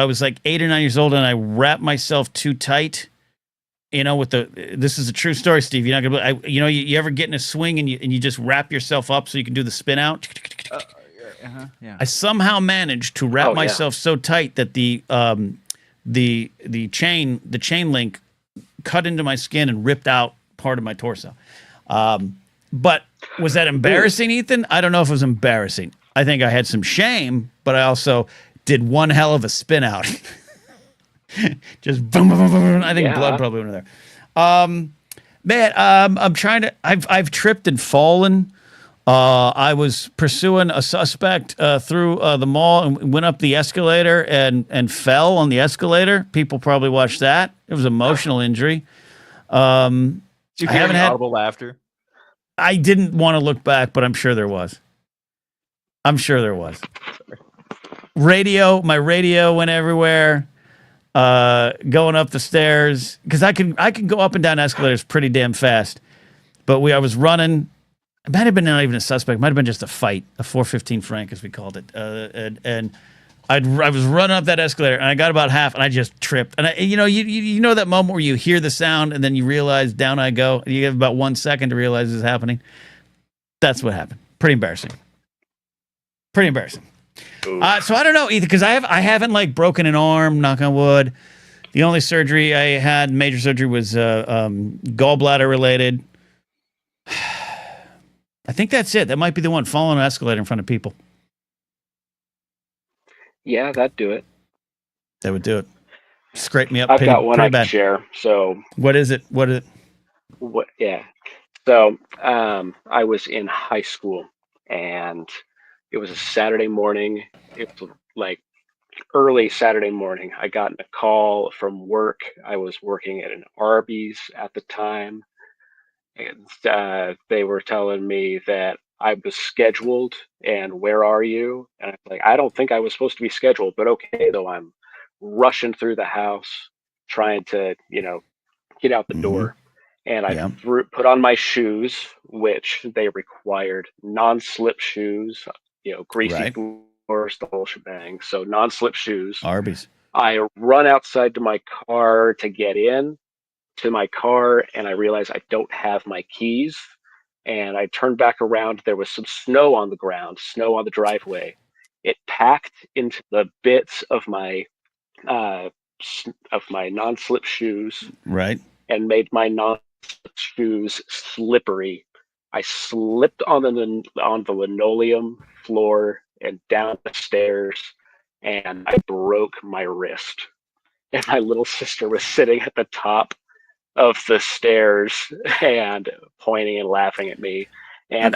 was like 8 or 9 years old and I wrapped myself too tight. This is a true story, Steve. You're not gonna, you ever get in a swing and you just wrap yourself up so you can do the spin out. Yeah. I somehow managed to wrap myself so tight that the chain link cut into my skin and ripped out part of my torso. But was that embarrassing, Ethan? I don't know if it was embarrassing. I think I had some shame, but I also did one hell of a spin out. Just boom, boom, boom, boom. I think blood probably went in there. I'm trying to. I've tripped and fallen. I was pursuing a suspect through the mall and went up the escalator and fell on the escalator. People probably watched that. It was emotional injury. Did you hear any audible laughter? I didn't want to look back, but I'm sure there was. My radio went everywhere. Going up the stairs because I can go up and down escalators pretty damn fast. But I was running. It might have been not even a suspect. It might have been just a fight, a 415 Frank, as we called it. And I was running up that escalator, and I got about half, and I just tripped. And you know that moment where you hear the sound, and then you realize down I go. And you have about 1 second to realize it's happening. That's what happened. Pretty embarrassing. So I don't know either because I haven't like broken an arm. Knock on wood. The only surgery I had, major surgery, was gallbladder related. I think that's it. That might be the one. Falling on an escalator in front of people. Yeah, that'd do it. That would do it. Scrape me up. I've got one I can bad. share. So what is it? Yeah. So I was in high school and it was a Saturday morning. It was like early Saturday morning. I got a call from work. I was working at an Arby's at the time. And they were telling me that I was scheduled and where are you? And I'm like, I don't think I was supposed to be scheduled, but okay, though I'm rushing through the house trying to, get out the door. And I put on my shoes, which they required non-slip shoes, greasy floors, the whole shebang. So non-slip shoes. Arby's. I run outside to my car to get in to my car, and I realize I don't have my keys. And I turned back around. There was some snow on the ground, snow on the driveway. It packed into the bits of my non-slip shoes, right, and made my non-slip shoes slippery. I slipped on the linoleum floor and down the stairs, and I broke my wrist. And my little sister was sitting at the top of the stairs and pointing and laughing at me. And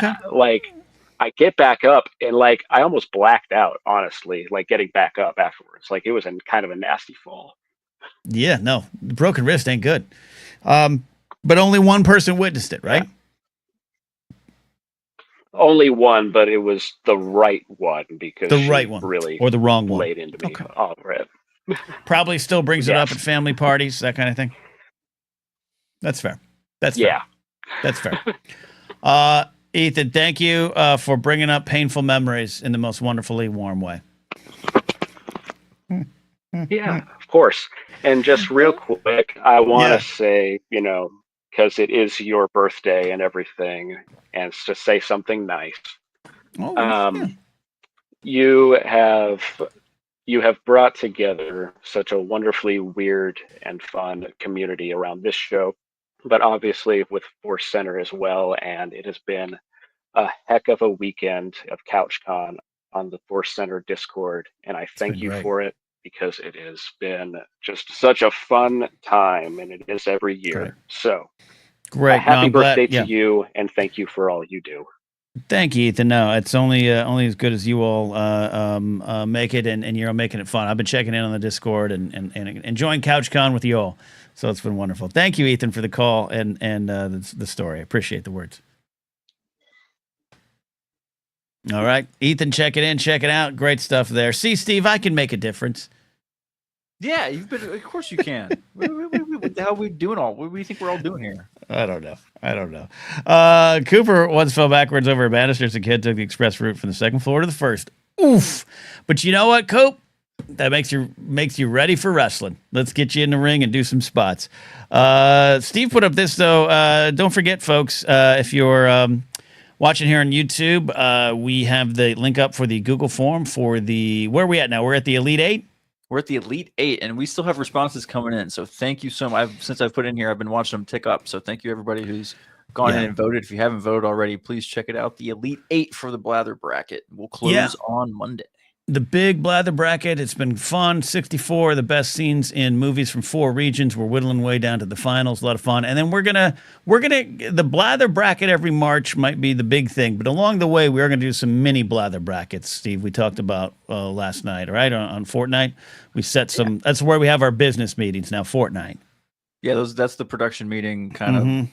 I get back up and I almost blacked out, honestly, getting back up afterwards. It was kind of a nasty fall. Yeah, no, the broken wrist ain't good. But only one person witnessed it, right? Yeah. Only one, but it was the right one because the right one, really, or the wrong one, laid into me. Okay. Oh, right. Probably still brings it up at family parties, that kind of thing. That's fair. That's fair. Ethan, thank you for bringing up painful memories in the most wonderfully warm way. Yeah, of course. And just real quick, I want to say, because it is your birthday and everything, and to say something nice. You have brought together such a wonderfully weird and fun community around this show. but obviously with Force Center as well. And it has been a heck of a weekend of CouchCon on the Force Center Discord, and I thank you great. for it because it has been just such a fun time, and it is every year. Great. So, Great. happy birthday to Yeah. you, and thank you for all you do. Thank you, Ethan. No, it's only as good as you all make it, and you're making it fun. I've been checking in on the Discord and enjoying CouchCon with you all, so it's been wonderful. Thank you, Ethan, for the call and the story. I appreciate the words. All right, Ethan, check it in, check it out. Great stuff there. See, Steve, I can make a difference. Yeah, you've been. Of course you can. What the hell are we doing all? What do you think we're all doing here? I don't know. Cooper once fell backwards over a banister as a kid, took the express route from the second floor to the first. Oof. But you know what, Cope? That makes you ready for wrestling. Let's get you in the ring and do some spots. Steve put up this, though. Don't forget, folks, if you're watching here on YouTube, we have the link up for the Google form for the... Where are we at now? We're at the Elite Eight? We're at the Elite Eight, and we still have responses coming in. So thank you so much. Since I've put in here, I've been watching them tick up. So thank you, everybody who's gone in and voted. If you haven't voted already, please check it out. The Elite Eight for the Blather bracket. We'll close on Monday. The big Blather bracket. It's been fun. 64 of the best scenes in movies from 4 regions. We're whittling way down to the finals. A lot of fun. And then we're gonna the Blather bracket every March might be the big thing, but along the way we're gonna do some mini Blather brackets. Steve, we talked about last night, right? On Fortnite, we set some. That's where we have our business meetings now. Fortnite. Yeah, that's the production meeting kind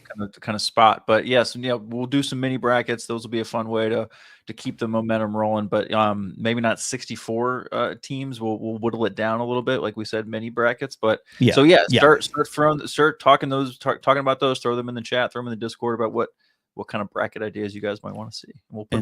of spot. But yes, we'll do some mini brackets. Those will be a fun way to keep the momentum rolling. But maybe not 64 teams. We'll whittle it down a little bit, like we said, mini brackets. But start talking about those. Throw them in the chat. Throw them in the Discord about what kind of bracket ideas you guys might want to see. We'll put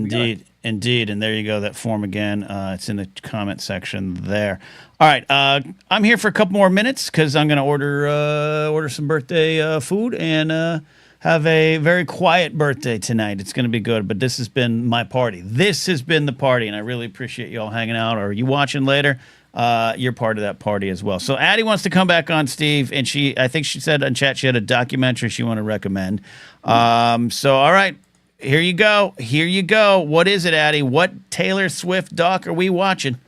Indeed. And there you go. That form again. It's in the comment section there. All right. I'm here for a couple more minutes because I'm going to order some birthday food and have a very quiet birthday tonight. It's going to be good. But this has been my party. This has been the party, and I really appreciate you all hanging out. Or are you watching later? You're part of that party as well. So Addie wants to come back on, Steve, and I think she said in chat she had a documentary she want to recommend. So all right, here you go. What is it, Addie? What Taylor Swift doc are we watching?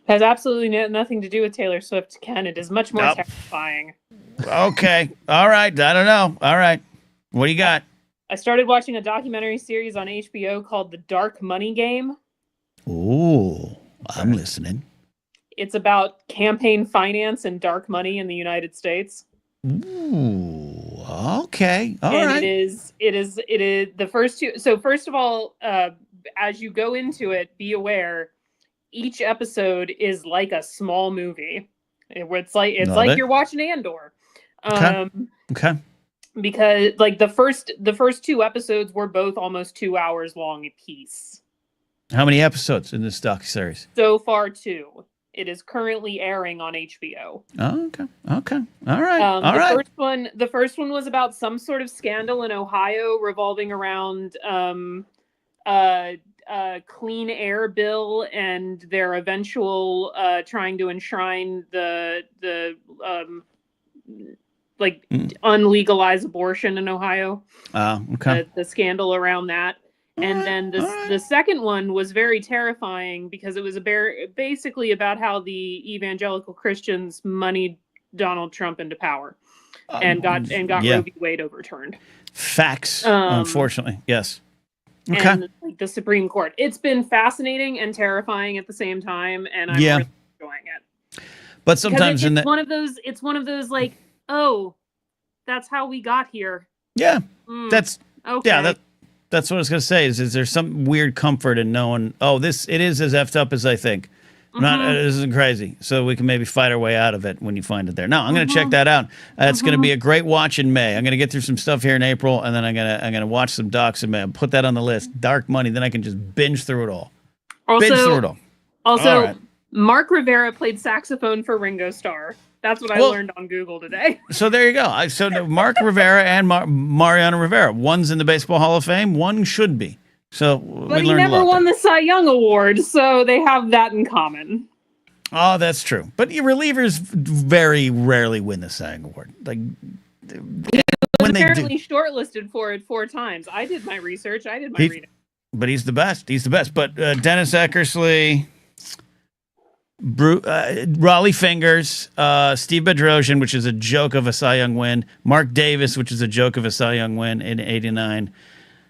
Has absolutely nothing to do with Taylor Swift, Ken. It is much more terrifying. Okay, all right. I don't know. All right, what do you got? I started watching a documentary series on HBO called The Dark Money Game. Ooh, I'm listening. It's about campaign finance and dark money in the United States. Ooh, okay. All right. It is the first two. So first of all, as you go into it, be aware each episode is like a small movie. It's like you're watching Andor. Okay. Because like the first 2 episodes were both almost 2 hours long apiece. How many episodes in this docuseries? So far 2. It is currently airing on HBO. Oh, okay. All right. The first one was about some sort of scandal in Ohio revolving around clean air bill and their eventual trying to enshrine the unlegalized abortion in Ohio. Okay. The scandal around that. And then the second one was very terrifying because it was basically about how the evangelical Christians moneyed Donald Trump into power and got Roe v. Wade overturned. Facts, unfortunately, yes. Okay. And the Supreme Court. It's been fascinating and terrifying at the same time, and I'm really enjoying it. But sometimes it's one of those like, oh, that's how we got here. Yeah, that's okay. Yeah, that's what I was going to say. Is there some weird comfort in knowing? Oh, it is as effed up as I think. This isn't crazy. So we can maybe fight our way out of it when you find it there. No, I'm going to check that out. It's going to be a great watch in May. I'm going to get through some stuff here in April, and then I'm going to watch some docs in May. I'll put that on the list. Dark Money. Then I can just binge through it all. Also, Mark Rivera played saxophone for Ringo Starr. That's what I learned on Google today. So there you go. So Mark Rivera and Mariano Rivera. One's in the Baseball Hall of Fame. One should be. So but he never won the Cy Young Award, so they have that in common. Oh, that's true. But relievers very rarely win the Cy Young Award. Like when they do, apparently shortlisted for it 4 times. I did my research. I did my reading. but he's the best. He's the best. But Dennis Eckersley, Raleigh Fingers, Steve Bedrosian, which is a joke of a Cy Young win, Mark Davis, which is a joke of a Cy Young win in '89.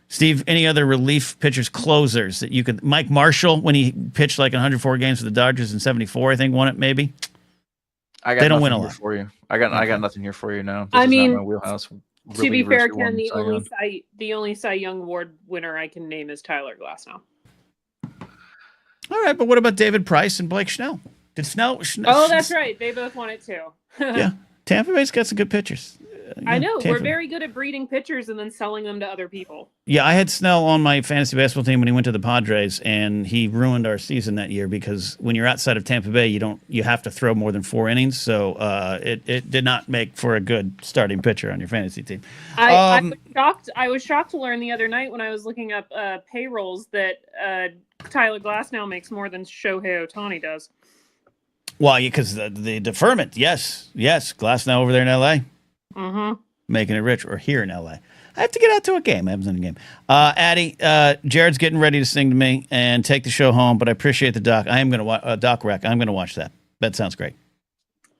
Steve, any other relief pitchers, closers that you could? Mike Marshall, when he pitched like 104 games for the Dodgers in '74, I think won it maybe. They don't win a lot for you. I got nothing here for you now. This is not my wheelhouse. To be fair, Ken, the only Cy Young Award winner I can name is Tyler Glasnow. All right, but what about David Price and Blake Snell? Did Snell? Oh, that's right. They both won it too. Yeah, Tampa Bay's got some good pitchers. I know. We're very good at breeding pitchers and then selling them to other people. Yeah, I had Snell on my fantasy basketball team when he went to the Padres, and he ruined our season that year because when you're outside of Tampa Bay, you have to throw more than 4 innings. So it did not make for a good starting pitcher on your fantasy team. I was shocked to learn the other night when I was looking up payrolls that Tyler Glasnow makes more than Shohei Ohtani does. Why? Because the deferment. Yes. Glasnow over there in L.A. Mm-hmm. Making it rich, or here in LA. I have to get out to a game. I haven't done a game. Addie, Jared's getting ready to sing to me and take the show home, but I appreciate the doc. I am going to watch Doc Rec. I'm going to watch that. That sounds great.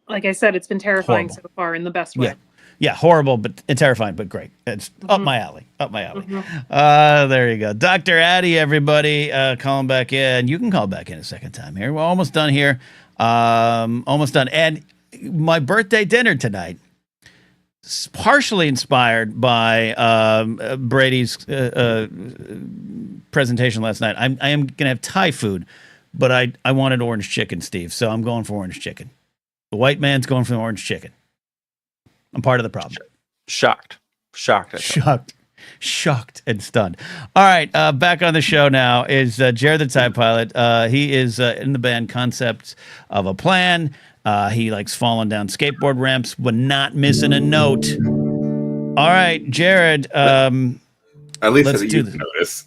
Like I said, it's been terrifying Horrible. so far in the best way. Yeah, horrible, but terrifying, but great. It's up my alley. Mm-hmm. There you go. Dr. Addie, everybody, calling back in. You can call back in a second time here. We're almost done here. Almost done. And my birthday dinner tonight, partially inspired by Brady's presentation last night. I am going to have Thai food, but I wanted orange chicken, Steve, so I'm going for orange chicken. The white man's going for the orange chicken. I'm part of the problem. Shocked and stunned. All right, back on the show now is Jared the Thai Pilot. He is in the band Concepts of a Plan. He likes falling down skateboard ramps but not missing a note. All right, Jared. At least let's do you this. notice.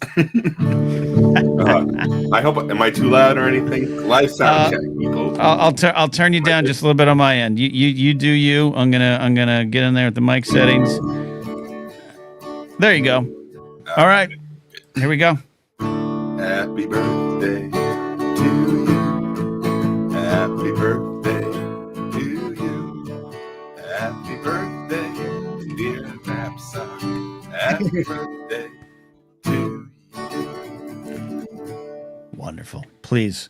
I hope. Am I too loud or anything? Live sound check, people. I'll turn you down just a little bit on my end. You do you. I'm gonna get in there with the mic settings. There you go. All right, here we go. Happy birthday to you. Happy birthday to you. Happy birthday, dear Knapsack. Happy birthday to you. Wonderful. Please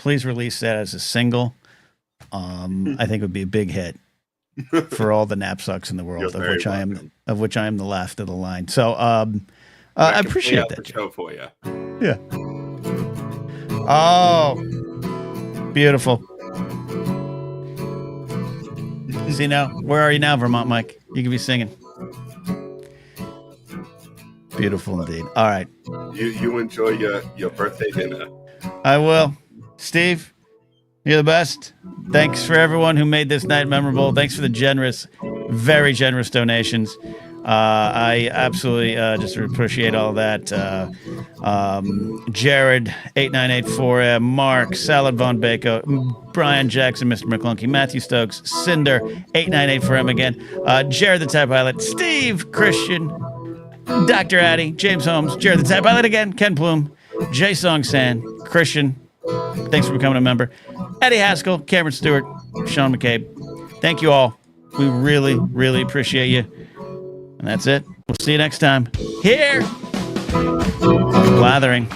release that as a single. I think it would be a big hit for all the knapsacks in the world, of which I am the last of the line. So I appreciate that. Show for you. Yeah. Oh, beautiful. See now, where are you now, Vermont Mike? You can be singing. Beautiful indeed. All right. You enjoy your birthday dinner. I will. Steve, you're the best. Thanks for everyone who made this night memorable. Thanks for the very generous donations. I absolutely just appreciate all that. Jared, 8984M, Mark, Salad Von Bako, Brian Jackson, Mr. McClunky, Matthew Stokes, Cinder, 8984M again, Jared the Thai Pilot, Steve, Christian, Dr. Addy, James Holmes, Jared the Thai Pilot again, Ken Plume, Jay Song San, Christian, thanks for becoming a member, Eddie Haskell, Cameron Stewart, Sean McCabe. Thank you all. We really, really appreciate you. And that's it. We'll see you next time here. Blathering.